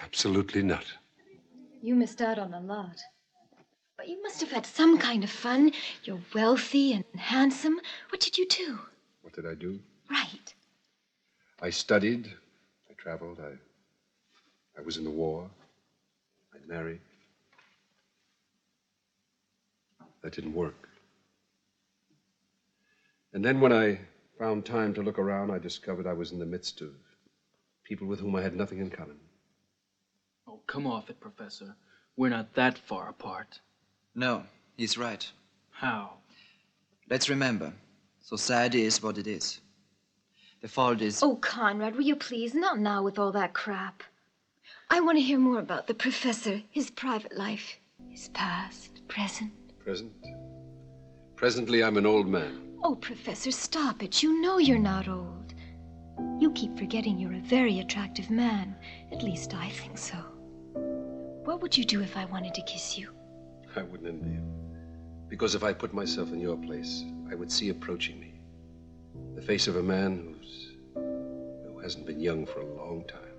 Absolutely not. You missed out on a lot. But you must have had some kind of fun. You're wealthy and handsome. What did you do? What did I do? Right. I studied. I traveled. I was in the war. I married. That didn't work. And then when I found time to look around, I discovered I was in the midst of people with whom I had nothing in common. Oh, come off it, Professor. We're not that far apart. No, he's right. How? Let's remember, society is what it is. The fault is... Oh, Conrad, will you please? Not now with all that crap. I want to hear more about the professor, his private life, his past, present. Present? Presently, I'm an old man. Oh, Professor, stop it. You know you're not old. You keep forgetting you're a very attractive man. At least I think so. What would you do if I wanted to kiss you? I wouldn't envy you. Because if I put myself in your place, I would see approaching me the face of a man who hasn't been young for a long time.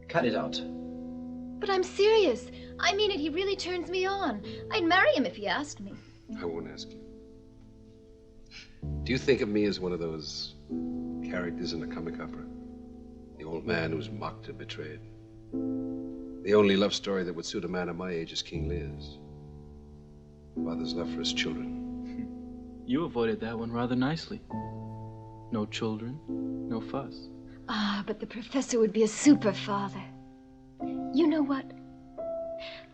Cut it out. But I'm serious. I mean it, he really turns me on. I'd marry him if he asked me. I won't ask you. Do you think of me as one of those characters in a comic opera? The old man who's mocked and betrayed. The only love story that would suit a man of my age is King Lear's. Father's love for his children. You avoided that one rather nicely. No children, no fuss. Ah, but the professor would be a super father. You know what?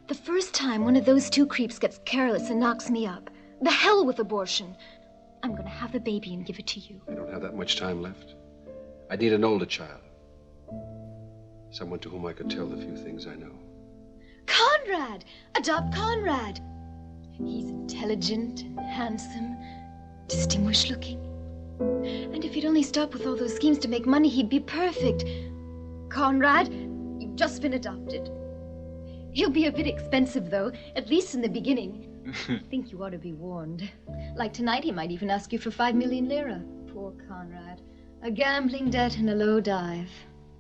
The first time one of those two creeps gets careless and knocks me up, the hell with abortion. I'm going to have the baby and give it to you. I don't have that much time left. I need an older child. Someone to whom I could tell the few things I know. Conrad! Adopt Conrad. He's intelligent and handsome. distinguished looking. And if he'd only stop with all those schemes to make money, he'd be perfect. Conrad, you've just been adopted. He'll be a bit expensive, though, at least in the beginning. I think you ought to be warned. Like tonight, he might even ask you for 5 million lira. Poor Conrad. A gambling debt and a low dive.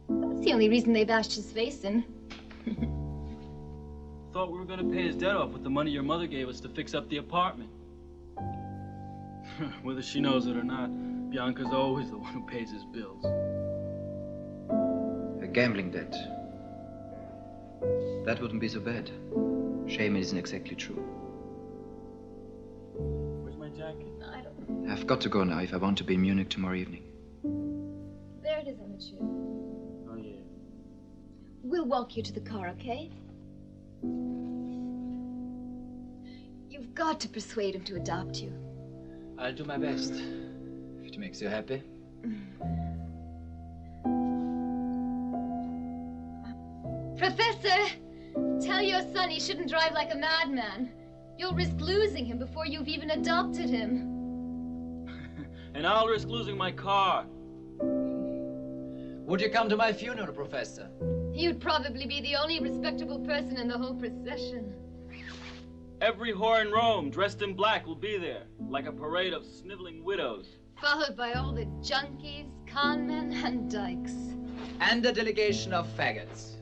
That's the only reason they bashed his face in. Thought we were gonna pay his debt off with the money your mother gave us to fix up the apartment. Whether she knows it or not, Bianca's always the one who pays his bills. A gambling debt. That wouldn't be so bad. Shame it isn't exactly true. Where's my jacket? I don't... I've got to go now if I want to be in Munich tomorrow evening. There it is on the chair. Oh, yeah. We'll walk you to the car, okay? You've got to persuade him to adopt you. I'll do my best. If it makes you happy. Professor, tell your son he shouldn't drive like a madman. You'll risk losing him before you've even adopted him. And I'll risk losing my car. Would you come to my funeral, Professor? You'd probably be the only respectable person in the whole procession. Every whore in Rome, dressed in black, will be there, like a parade of sniveling widows. Followed by all the junkies, conmen, and dykes. And a delegation of faggots.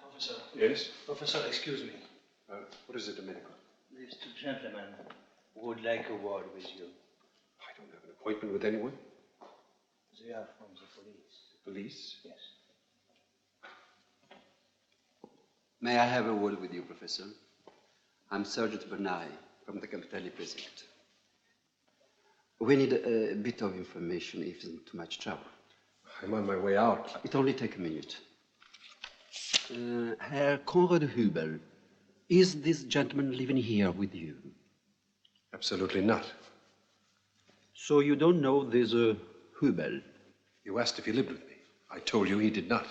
Professor. Yes? Professor, excuse me. What is it, Domenico? These two gentlemen would like a word with you. I don't have an appointment with anyone. They are from the police. The police? Yes. May I have a word with you, Professor? I'm Sergeant Bernay from the Capitelli precinct. We need a bit of information, if it's not too much trouble. I'm on my way out. It only take a minute. Herr Konrad Hübel, is this gentleman living here with you? Absolutely not. So you don't know this Hübel? You asked if he lived with me. I told you he did not.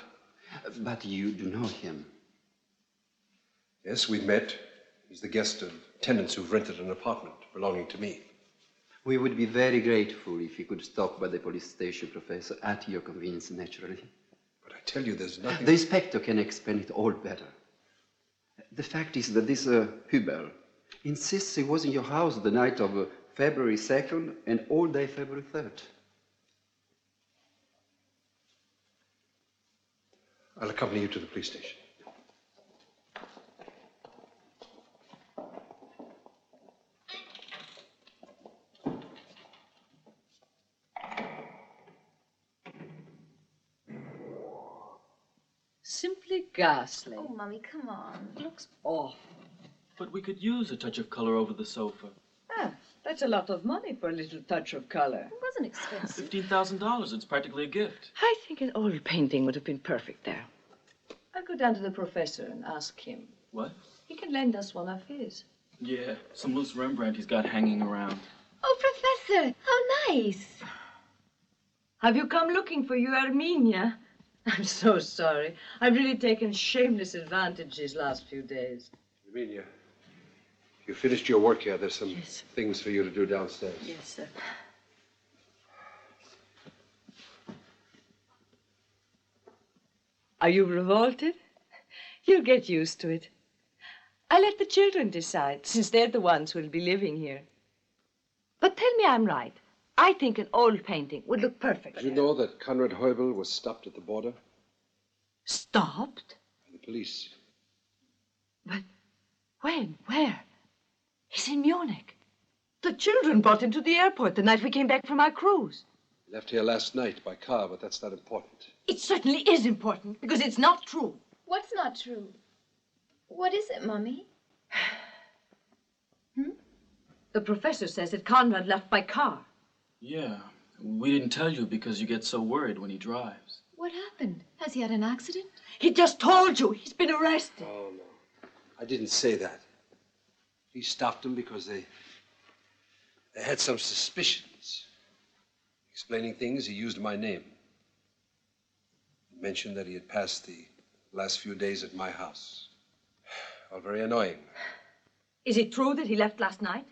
But you do know him? Yes, we've met. He's the guest of tenants who've rented an apartment belonging to me. We would be very grateful if you could stop by the police station, Professor, at your convenience, naturally. But I tell you, there's nothing... The inspector can explain it all better. The fact is that this Hübel insists he was in your house the night of February 2nd and all day February 3rd. I'll accompany you to the police station. Simply ghastly. Oh, Mommy, come on. It looks awful. But we could use a touch of color over the sofa. Ah, that's a lot of money for a little touch of color. It wasn't expensive. $15,000. It's practically a gift. I think an oil painting would have been perfect there. I'll go down to the professor and ask him. What? He can lend us one of his. Yeah, some loose Rembrandt he's got hanging around. Oh, Professor, how nice. Have you come looking for your Armenia? I'm so sorry. I've really taken shameless advantage these last few days. Armenia, you finished your work here. There's some things for you to do downstairs. Yes, sir. Are you revolted? You'll get used to it. I let the children decide, since they're the ones who'll be living here. But tell me I'm right. I think an oil painting would look perfect. Did you know that Konrad Hübel was stopped at the border? Stopped? By the police. But when? Where? He's in Munich. The children brought him to the airport the night we came back from our cruise. He left here last night by car, but that's not important. It certainly is important, because it's not true. What's not true? What is it, Mommy? The professor says that Conrad left by car. Yeah, we didn't tell you because you get so worried when he drives. What happened? Has he had an accident? He just told you. He's been arrested. Oh, no. I didn't say that. He stopped him because they had some suspicions. Explaining things, he used my name. He mentioned that he had passed the last few days at my house. All very annoying. Is it true that he left last night?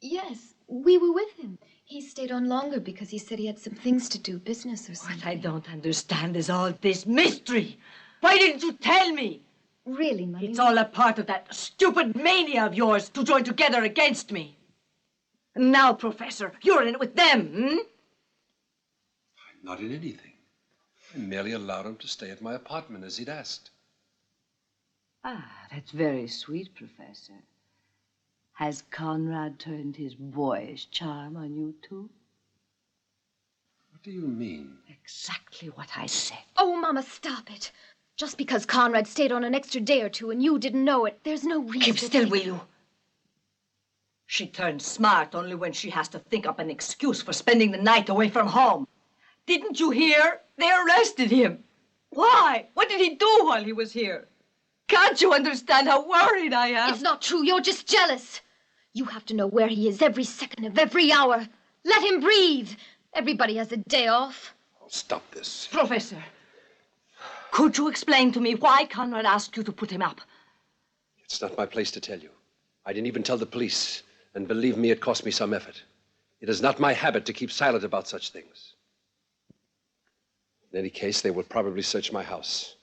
Yes, we were with him. He stayed on longer because he said he had some things to do, business or something. What I don't understand is all this mystery. Why didn't you tell me? Really, Mummy? It's all a part of that stupid mania of yours to join together against me. And now, Professor, you're in it with them, hmm? I'm not in anything. I merely allowed him to stay at my apartment as he'd asked. Ah, that's very sweet, Professor. Has Conrad turned his boyish charm on you, too? What do you mean? Exactly what I said. Oh, Mama, stop it. Just because Conrad stayed on an extra day or two and you didn't know it, there's no reason. Keep still, will you? She turns smart only when she has to think up an excuse for spending the night away from home. Didn't you hear? They arrested him. Why? What did he do while he was here? Can't you understand how worried I am? It's not true. You're just jealous. You have to know where he is every second of every hour. Let him breathe. Everybody has a day off. Oh, stop this. Professor, could you explain to me why Conrad asked you to put him up? It's not my place to tell you. I didn't even tell the police, and believe me, it cost me some effort. It is not my habit to keep silent about such things. In any case, they will probably search my house.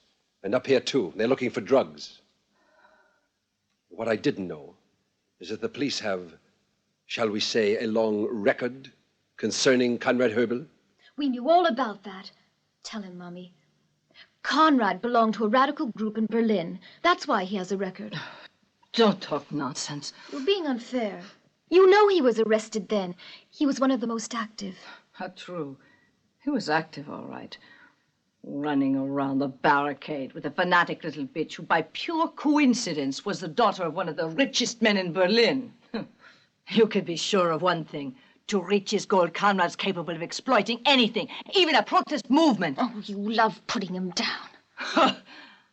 And up here, too. They're looking for drugs. What I didn't know is that the police have, shall we say, a long record concerning Conrad Herbel. We knew all about that. Tell him, Mommy. Conrad belonged to a radical group in Berlin. That's why he has a record. Don't talk nonsense. You're being unfair. You know he was arrested then. He was one of the most active. How true. He was active, all right. Running around the barricade with a fanatic little bitch who, by pure coincidence, was the daughter of one of the richest men in Berlin. You could be sure of one thing. To reach his goal, Conrad's capable of exploiting anything, even a protest movement. Oh, you love putting him down.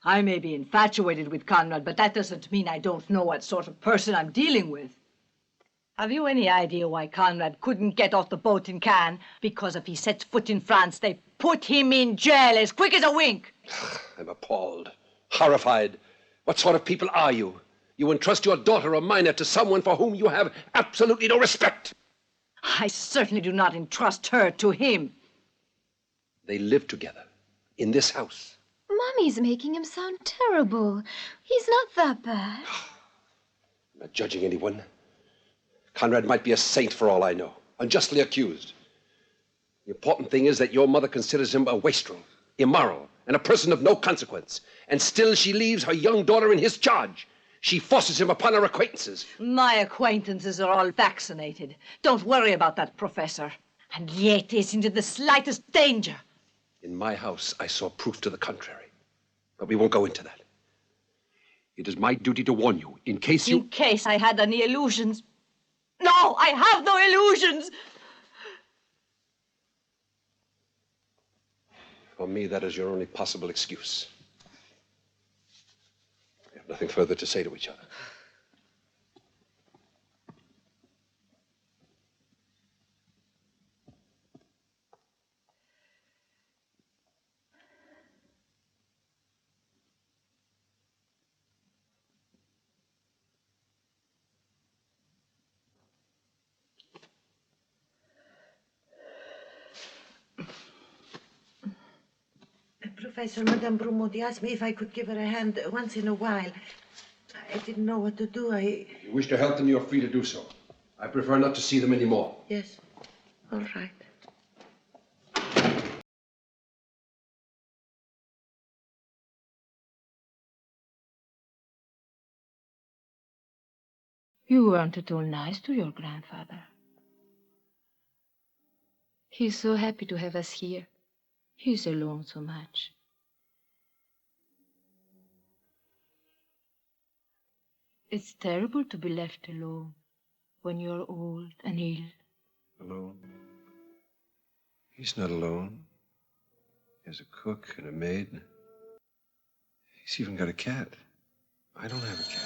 I may be infatuated with Conrad, but that doesn't mean I don't know what sort of person I'm dealing with. Have you any idea why Conrad couldn't get off the boat in Cannes? Because if he sets foot in France, they put him in jail as quick as a wink. I'm appalled, horrified. What sort of people are you? You entrust your daughter or minor to someone for whom you have absolutely no respect. I certainly do not entrust her to him. They live together in this house. Mommy's making him sound terrible. He's not that bad. I'm not judging anyone. Conrad might be a saint for all I know, unjustly accused. The important thing is that your mother considers him a wastrel, immoral, and a person of no consequence. And still she leaves her young daughter in his charge. She forces him upon her acquaintances. My acquaintances are all vaccinated. Don't worry about that, Professor. And yet isn't in the slightest danger. In my house, I saw proof to the contrary. But we won't go into that. It is my duty to warn you, in case you... In case I had any illusions. No, I have no illusions! For me, that is your only possible excuse. We have nothing further to say to each other. Professor, Madame Brumodi asked me if I could give her a hand once in a while. I didn't know what to do. If you wish to help them, you're free to do so. I prefer not to see them anymore. Yes. All right. You weren't at all nice to your grandfather. He's so happy to have us here. He's alone so much. It's terrible to be left alone when you're old and ill. Alone? He's not alone. He has a cook and a maid. He's even got a cat. I don't have a cat.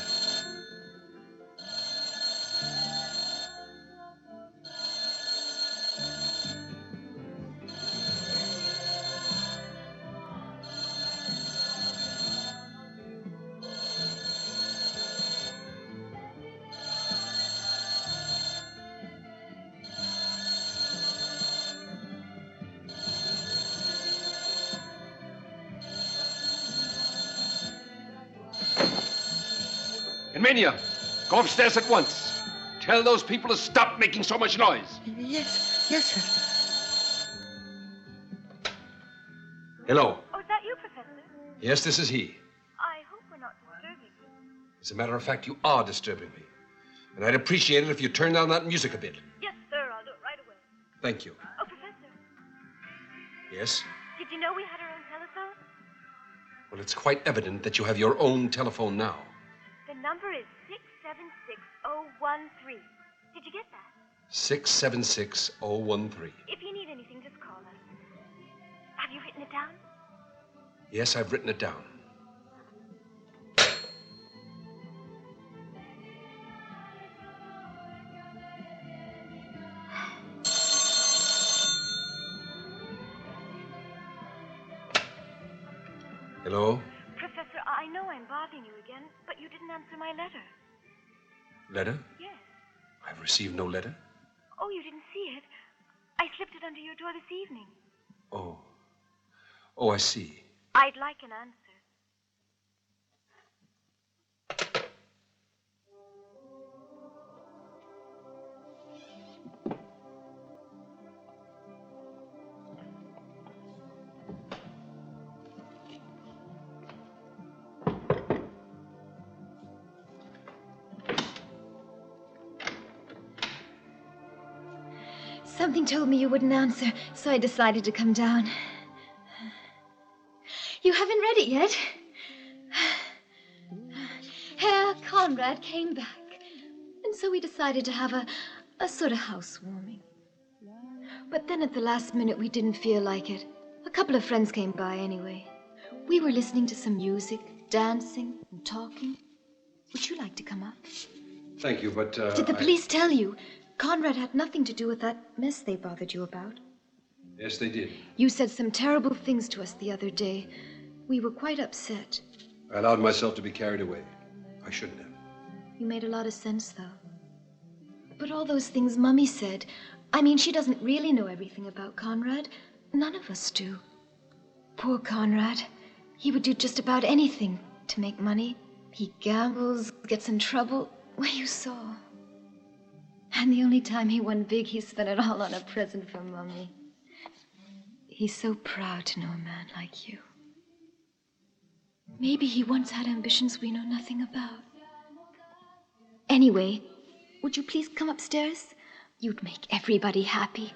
Mania, go upstairs at once. Tell those people to stop making so much noise. Yes, sir. Hello. Oh, is that you, Professor? Yes, this is he. I hope we're not disturbing you. As a matter of fact, you are disturbing me. And I'd appreciate it if you turned down that music a bit. Yes, sir. I'll do it right away. Thank you. Oh, Professor, Yes? did you know we had our own telephone? Well, it's quite evident that you have your own telephone now. The number is 676013. Did you get that? 676013. If you need anything, just call us. Have you written it down? Yes, I've written it down. Hello? Professor, I know I'm bothering you again, but you didn't answer my letter. Letter? Yes. I've received no letter. Oh, you didn't see it? I slipped it under your door this evening. Oh. Oh, I see. I'd like an answer. Something told me you wouldn't answer, so I decided to come down. You haven't read it yet? Herr Conrad came back, and so we decided to have a sort of housewarming. But then at the last minute, we didn't feel like it. A couple of friends came by anyway. We were listening to some music, dancing, and talking. Would you like to come up? Thank you, but, Did the police tell you? Conrad had nothing to do with that mess they bothered you about. Yes, they did. You said some terrible things to us the other day. We were quite upset. I allowed myself to be carried away. I shouldn't have. You made a lot of sense, though. But all those things Mummy said, I mean, she doesn't really know everything about Conrad. None of us do. Poor Conrad. He would do just about anything to make money. He gambles, gets in trouble. Well, you saw. And the only time he won big, he spent it all on a present for Mummy. He's so proud to know a man like you. Maybe he once had ambitions we know nothing about. Anyway, would you please come upstairs? You'd make everybody happy.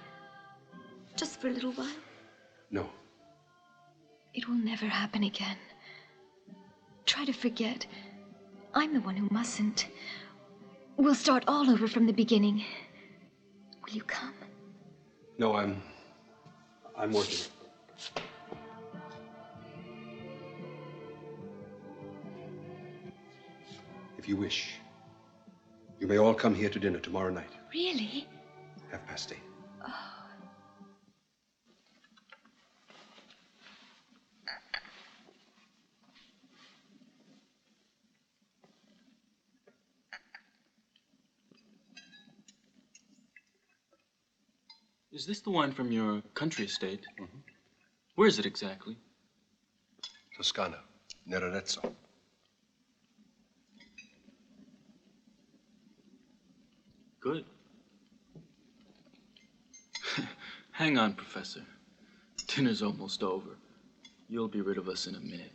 Just for a little while. No. It will never happen again. Try to forget. I'm the one who mustn't. We'll start all over from the beginning. Will you come? No, I'm working. If you wish, you may all come here to dinner tomorrow night. Really? 8:30. Oh. Is this the wine from your country estate? Mm-hmm. Where is it exactly? Toscana, near Arezzo. Good. Hang on, Professor. Dinner's almost over. You'll be rid of us in a minute.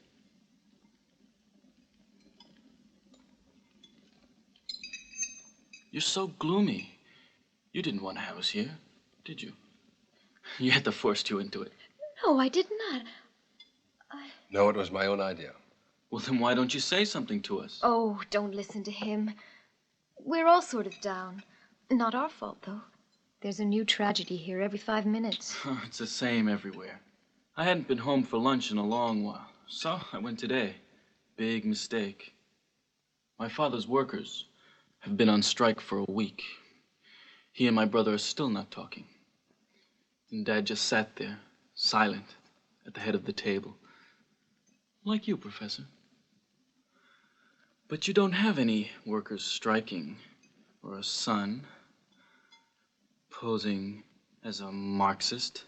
You're so gloomy. You didn't want to have us here, did you? Yetta forced you into it. No, I did not. No, it was my own idea. Well, then why don't you say something to us? Oh, don't listen to him. We're all sort of down. Not our fault, though. There's a new tragedy here every 5 minutes. It's the same everywhere. I hadn't been home for lunch in a long while, so I went today. Big mistake. My father's workers have been on strike for a week. He and my brother are still not talking. And Dad just sat there, silent, at the head of the table. Like you, Professor. But you don't have any workers striking, or a son posing as a Marxist.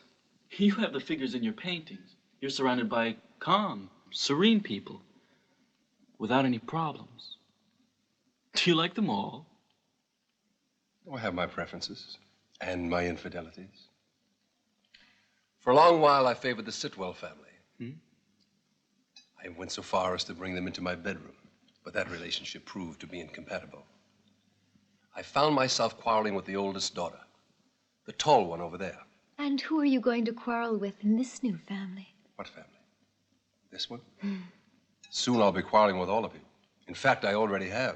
You have the figures in your paintings. You're surrounded by calm, serene people, without any problems. Do you like them all? Oh, I have my preferences and my infidelities. For a long while, I favored the Sitwell family. I went so far as to bring them into my bedroom, but that relationship proved to be incompatible. I found myself quarreling with the oldest daughter, the tall one over there. And who are you going to quarrel with in this new family? What family? This one? Soon I'll be quarreling with all of you. In fact, I already have.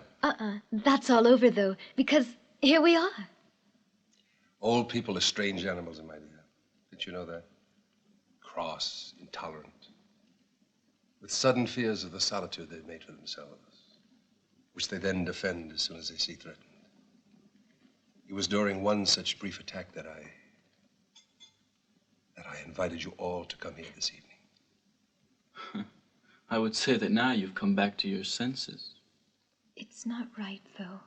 That's all over, though, because here we are. Old people are strange animals, my dear. Didn't you know that? Cross, intolerant, with sudden fears of the solitude they've made for themselves, which they then defend as soon as they see threatened. It was during one such brief attack that I invited you all to come here this evening. I would say that now you've come back to your senses. It's not right, though.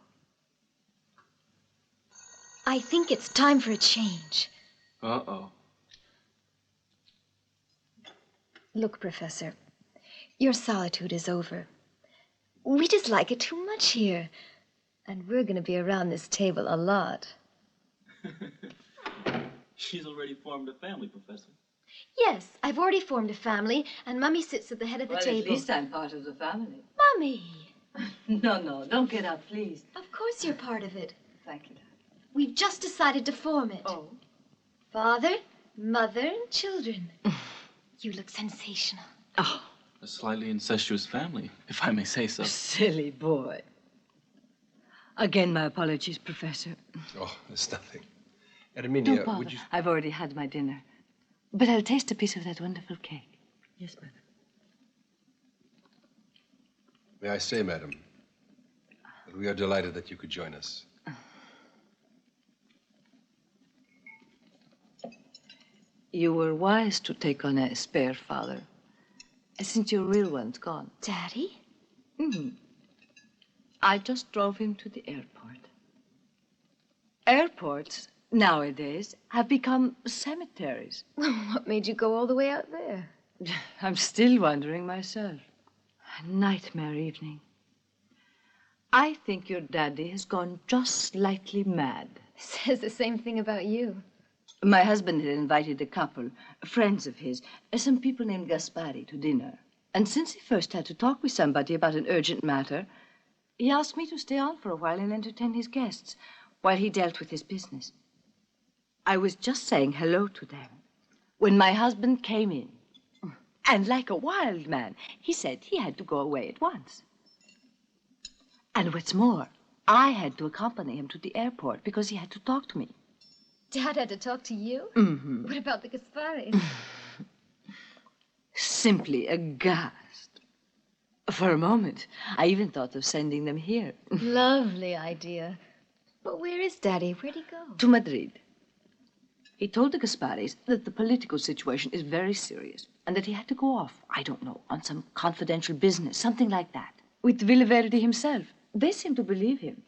I think it's time for a change. Uh-oh. Look, Professor, your solitude is over. We just like it too much here. And we're going to be around this table a lot. She's already formed a family, Professor. Yes, I've already formed a family, and Mummy sits at the head of the table. At least I'm part of the family. Mummy! No, don't get up, please. Of course you're part of it. Thank you. We've just decided to form it. Oh? Father, mother, and children. You look sensational. Oh. A slightly incestuous family, if I may say so. Silly boy. Again, my apologies, Professor. Oh, it's nothing. Don't Erminia, bother. would you... I've already had my dinner. But I'll taste a piece of that wonderful cake. Yes, madam. May I say, madam, that we are delighted that you could join us. You were wise to take on a spare father, since your real one's gone. Daddy? I just drove him to the airport. Airports, nowadays, have become cemeteries. What made you go all the way out there? I'm still wondering myself. A nightmare evening. I think your daddy has gone just slightly mad. Says the same thing about you. My husband had invited a couple, friends of his, some people named Gaspari, to dinner. And since he first had to talk with somebody about an urgent matter, he asked me to stay on for a while and entertain his guests while he dealt with his business. I was just saying hello to them when my husband came in. And like a wild man, he said he had to go away at once. And what's more, I had to accompany him to the airport because he had to talk to me. Dad had to talk to you? What about the Gasparis? Simply aghast. For a moment, I even thought of sending them here. Lovely idea. But where is Daddy? Where'd he go? To Madrid. He told the Gasparis that the political situation is very serious and that he had to go off, I don't know, on some confidential business, something like that, with Villaverde himself. They seem to believe him.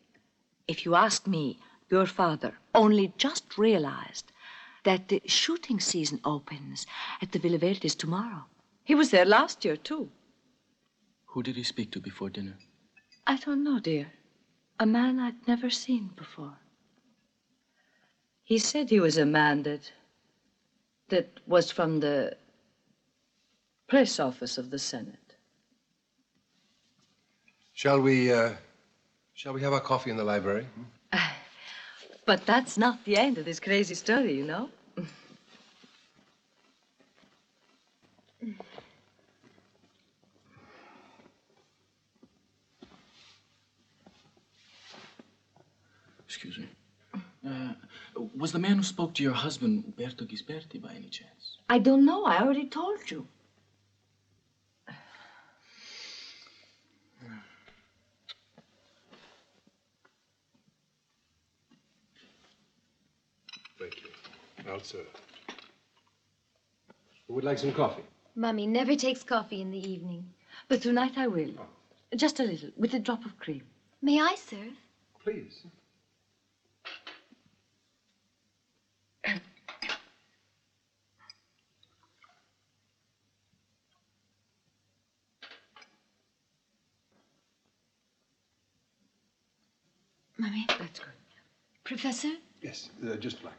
If you ask me, your father only just realized that the shooting season opens at the Villaverdes tomorrow. He was there last year, too. Who did he speak to before dinner? I don't know, dear. A man I'd never seen before. He said he was a man that was from the press office of the Senate. Shall we have our coffee in the library? But that's not the end of this crazy story, you know. Excuse me. Was the man who spoke to your husband Umberto Gisberti by any chance? I don't know. I already told you. Thank you. I'll serve. Who would like some coffee? Mummy never takes coffee in the evening. But tonight I will. Just a little, with a drop of cream. May I serve? Please. Mummy? That's good. Professor? Yes, just black.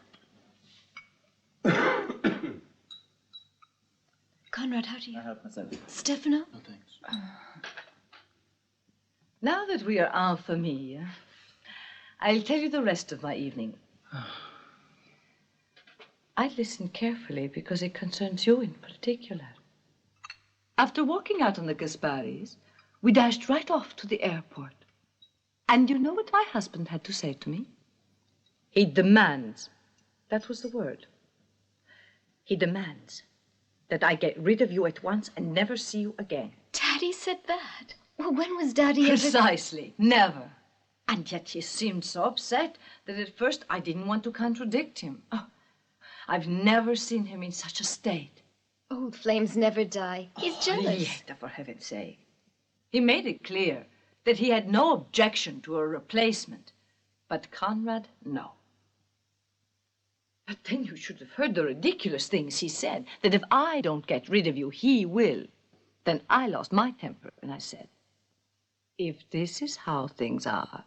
Conrad, how do you... I help myself. Stefano? No, thanks. Now that we are en famille, I'll tell you the rest of my evening. I listened carefully because it concerns you in particular. After walking out on the Gasparis, we dashed right off to the airport. And you know what my husband had to say to me? He demands, that was the word. He demands that I get rid of you at once and never see you again. Daddy said that? Well, when was Daddy ever... Precisely, never. And yet he seemed so upset that at first I didn't want to contradict him. Oh, I've never seen him in such a state. Old flames never die. He's jealous. Yet, for heaven's sake. He made it clear that he had no objection to a replacement. But Conrad, no. But then you should have heard the ridiculous things he said, that if I don't get rid of you, he will. Then I lost my temper, and I said, if this is how things are,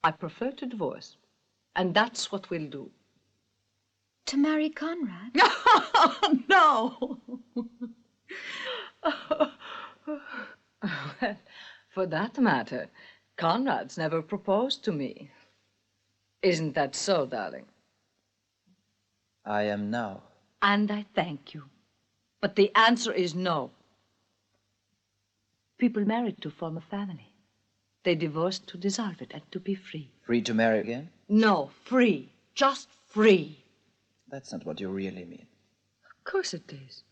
I prefer to divorce. And that's what we'll do. To marry Conrad? No! Well, for that matter, Conrad's never proposed to me. Isn't that so, darling? I am now. And I thank you. But the answer is no. People married to form a family. They divorce to dissolve it and to be free. Free to marry again? No, free. Just free. That's not what you really mean. Of course it is.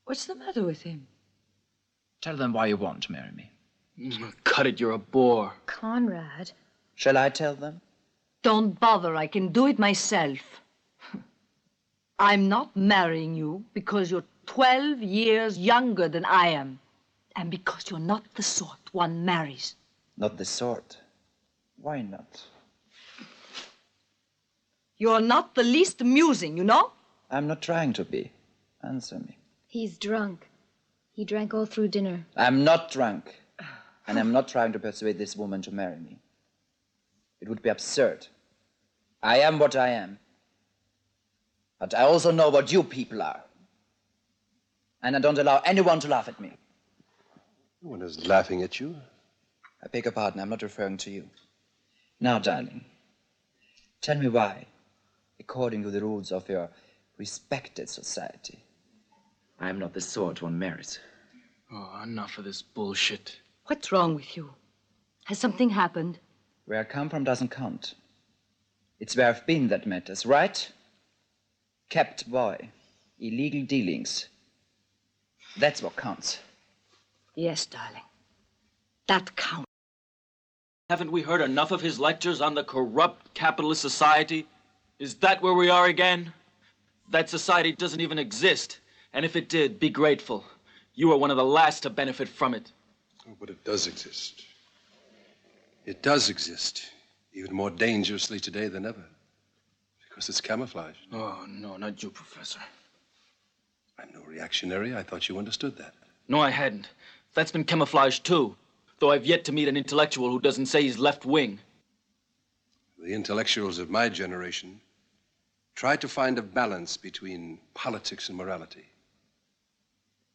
What's the matter with him? Tell them why you want to marry me. Cut it, you're a bore. Conrad. Shall I tell them? Don't bother, I can do it myself. I'm not marrying you because you're 12 years younger than I am. And because you're not the sort one marries. Not the sort. Why not? You're not the least amusing, you know? I'm not trying to be. Answer me. He's drunk. He drank all through dinner. I'm not drunk. And I'm not trying to persuade this woman to marry me. It would be absurd. I am what I am. But I also know what you people are. And I don't allow anyone to laugh at me. No one is laughing at you. I beg your pardon, I'm not referring to you. Now, darling, tell me why, according to the rules of your respected society, I am not the sort one marries. Oh, enough of this bullshit. What's wrong with you? Has something happened? Where I come from doesn't count. It's where I've been that matters, right? Kept boy, illegal dealings. That's what counts. Yes, darling. That counts. Haven't we heard enough of his lectures on the corrupt capitalist society? Is that where we are again? That society doesn't even exist. And if it did, be grateful. You are one of the last to benefit from it. Oh, but it does exist. It does exist, even more dangerously today than ever. Because it's camouflage. Oh, no, not you, Professor. I'm no reactionary. I thought you understood that. No, I hadn't. That's been camouflaged, too. Though I've yet to meet an intellectual who doesn't say he's left-wing. The intellectuals of my generation tried to find a balance between politics and morality.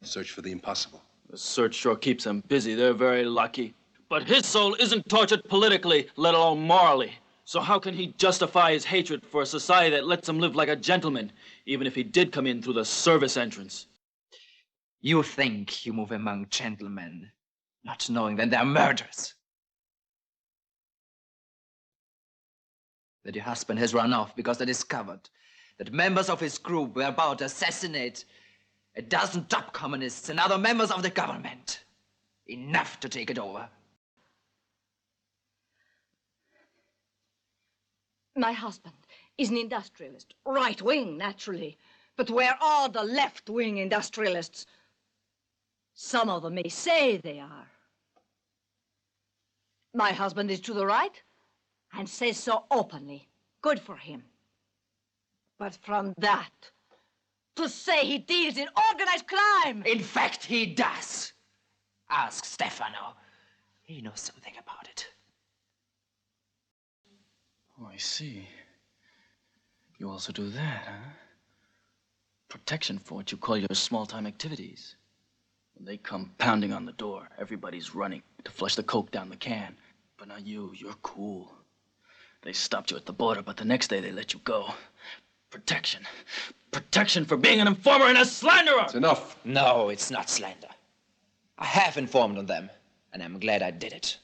Search for the impossible. The search sure keeps them busy. They're very lucky. But his soul isn't tortured politically, let alone morally. So how can he justify his hatred for a society that lets him live like a gentleman, even if he did come in through the service entrance? You think you move among gentlemen, not knowing that they're murderers. that your husband has run off because they discovered that members of his group were about to assassinate a dozen top communists and other members of the government. Enough to take it over. My husband is an industrialist, right-wing, naturally. But where are the left-wing industrialists? Some of them may say they are. My husband is to the right and says so openly. Good for him. But from that to say he deals in organized crime. In fact, he does. Ask Stefano. He knows something about it. Oh, I see. You also do that, huh? Protection for what you call your small-time activities. When they come pounding on the door, everybody's running to flush the coke down the can. But not you, you're cool. They stopped you at the border, but the next day they let you go. Protection. Protection for being an informer and a slanderer! It's enough. No, it's not slander. I have informed on them, and I'm glad I did it.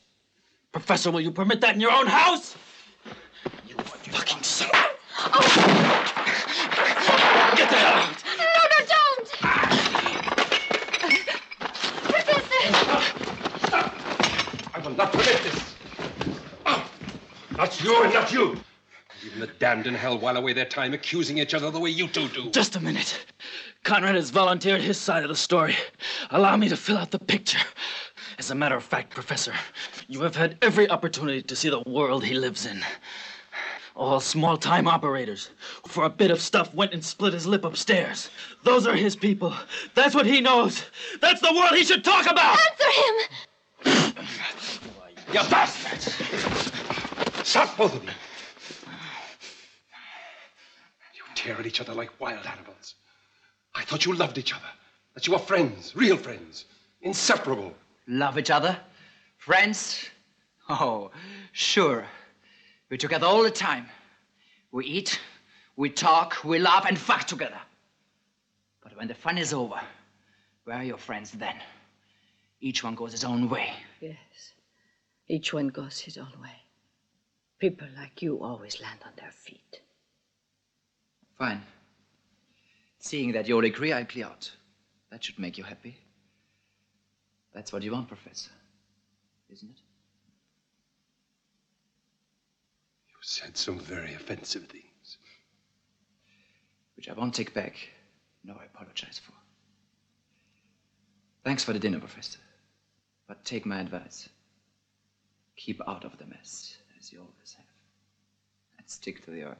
Professor, will you permit that in your own house? You fucking son. Get the hell out! No, don't! Professor! I will not permit this. Not you and not you. Even the damned in hell while away their time accusing each other the way you two do. Just a minute. Conrad has volunteered his side of the story. Allow me to fill out the picture. As a matter of fact, Professor, you have had every opportunity to see the world he lives in. All small-time operators who for a bit of stuff went and split his lip upstairs. Those are his people. That's what he knows. That's the world he should talk about! Answer him! You bastards! Stop, both of you. You tear at each other like wild animals. I thought you loved each other, that you were friends, real friends, inseparable. Love each other? Friends? Oh, sure. We're together all the time. We eat, we talk, we laugh and fuck together. But when the fun is over, where are your friends then? Each one goes his own way. Yes, each one goes his own way. People like you always land on their feet. Fine. Seeing that you all agree, I'll clear out. That should make you happy. That's what you want, Professor, isn't it? You said some very offensive things. Which I won't take back, nor apologize for. Thanks for the dinner, Professor. But take my advice. Keep out of the mess, as you always have. And stick to your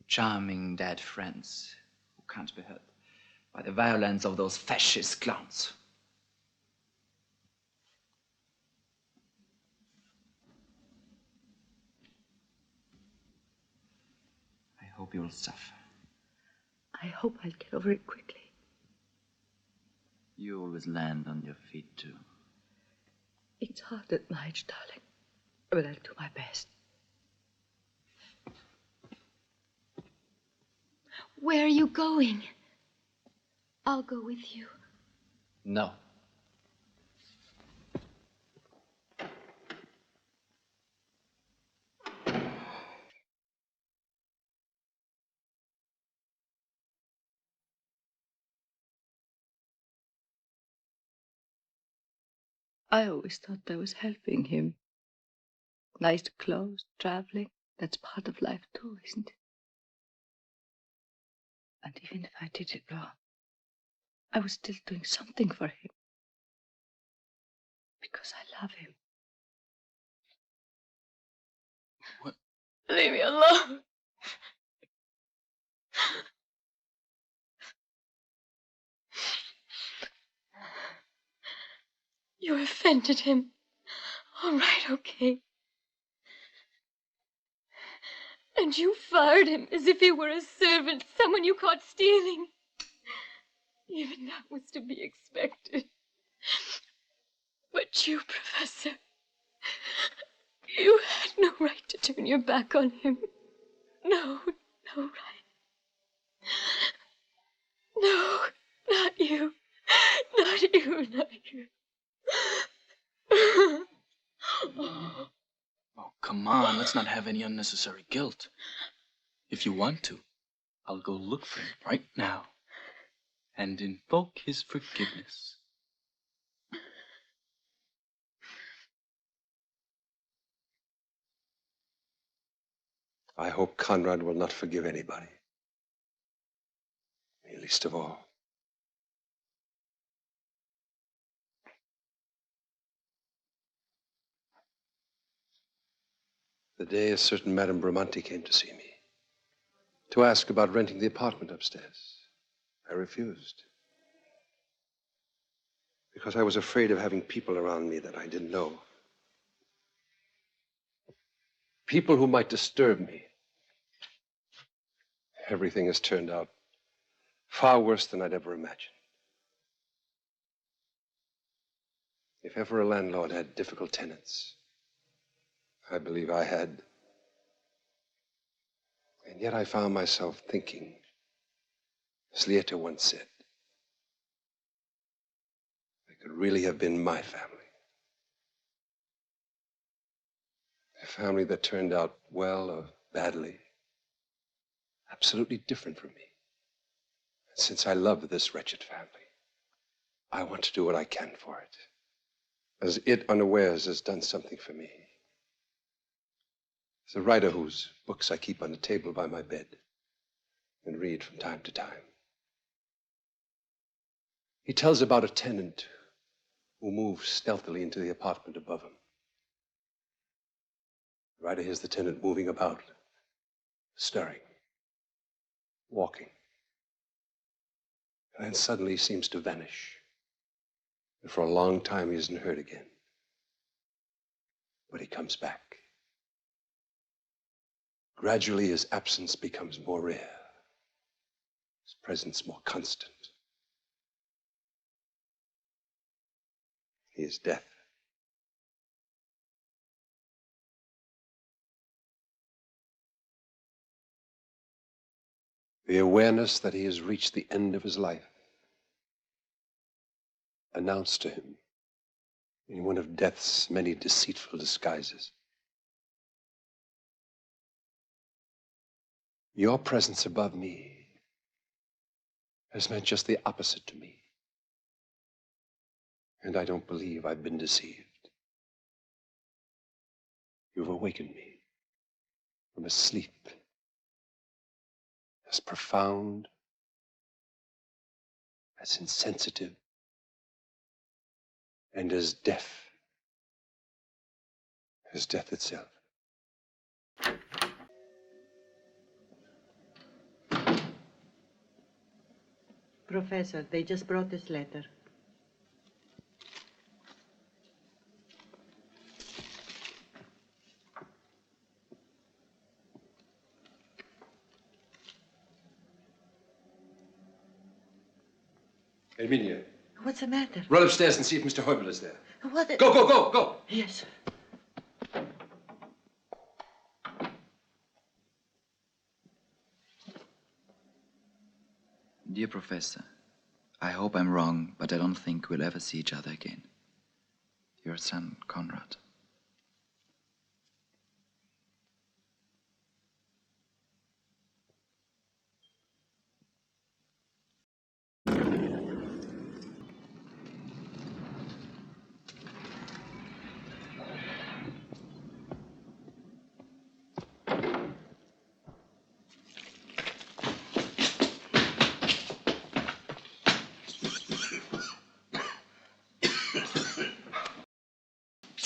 charming dead friends who can't be hurt by the violence of those fascist clowns. I hope you will suffer. I hope I'll get over it quickly. You always land on your feet, too. It's hard at night, darling, but I'll do my best. Where are you going? I'll go with you. No. I always thought I was helping him. Nice clothes, traveling, that's part of life too, isn't it? And even if I did it wrong, I was still doing something for him. Because I love him. What? Leave me alone. You offended him. All right, okay. And you fired him as if he were a servant, someone you caught stealing. Even that was to be expected. But you, Professor, you had no right to turn your back on him. No right. No, not you. Not you, not you. Oh, come come on, let's not have any unnecessary guilt. If you want to, I'll go look for him right now and invoke his forgiveness. I hope Conrad will not forgive anybody. Me least of all. The day a certain Madame Bramante came to see me, to ask about renting the apartment upstairs. I refused. Because I was afraid of having people around me that I didn't know. People who might disturb me. Everything has turned out far worse than I'd ever imagined. If ever a landlord had difficult tenants, I believe I had. And yet I found myself thinking, as Lieta once said, it could really have been my family. A family that turned out well or badly, absolutely different from me. And since I love this wretched family, I want to do what I can for it, as it unawares has done something for me. As a writer whose books I keep on the table by my bed and read from time to time. He tells about a tenant who moves stealthily into the apartment above him. The writer hears the tenant moving about, stirring, walking, and then suddenly seems to vanish. And for a long time he isn't heard again. But he comes back. Gradually his absence becomes more rare, his presence more constant. He is death. The awareness that he has reached the end of his life, announced to him in one of death's many deceitful disguises. Your presence above me has meant just the opposite to me. And I don't believe I've been deceived. You've awakened me from a sleep as profound, as insensitive, and as deaf as death itself. Professor, they just brought this letter. Herminia. What's the matter? Run upstairs and see if Mr. Heubel is there. What? Go! Yes. Dear Professor, I hope I'm wrong, but I don't think we'll ever see each other again. Your son, Conrad.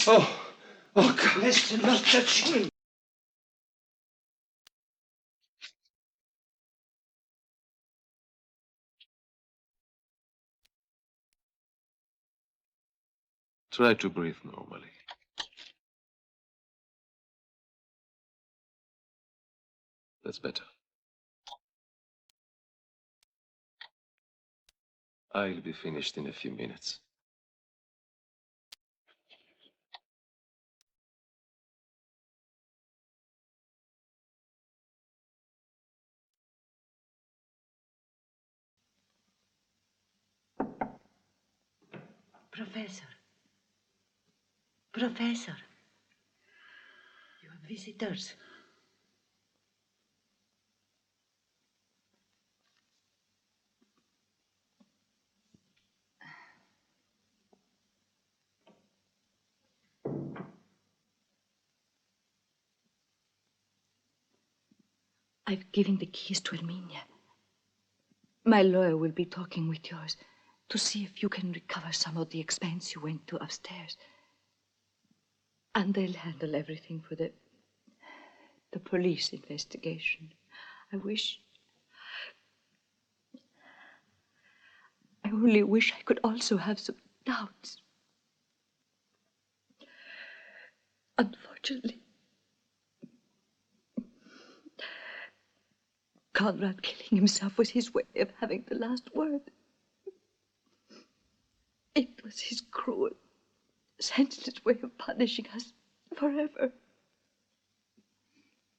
Oh, God. Listen, not touch me. Try to breathe normally. That's better. I'll be finished in a few minutes. Professor. Professor. You have Visitors. I've given the keys to Herminia. My lawyer will be talking with yours to see if you can recover some of the expense you went to upstairs. And they'll handle everything for the police investigation. I only wish I could also have some doubts. Unfortunately, Conrad killing himself was his way of having the last word. It was his cruel, senseless way of punishing us forever.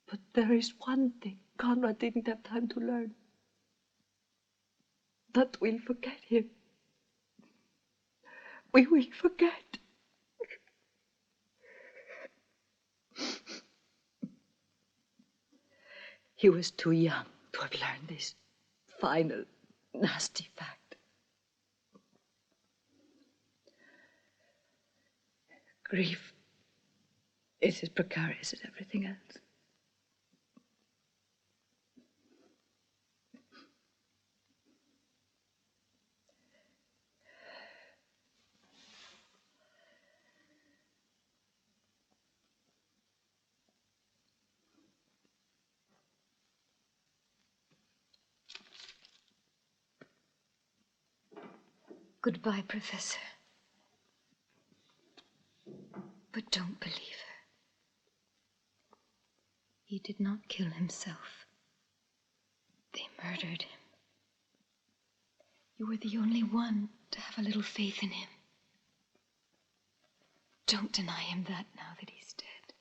But there is one thing Conrad didn't have time to learn. That we'll forget him. We will forget. He was too young to have learned this final, nasty fact. Grief is as precarious as everything else. Goodbye, Professor. But don't believe her. He did not kill himself. They murdered him. You were the only one to have a little faith in him. Don't deny him that now that he's dead.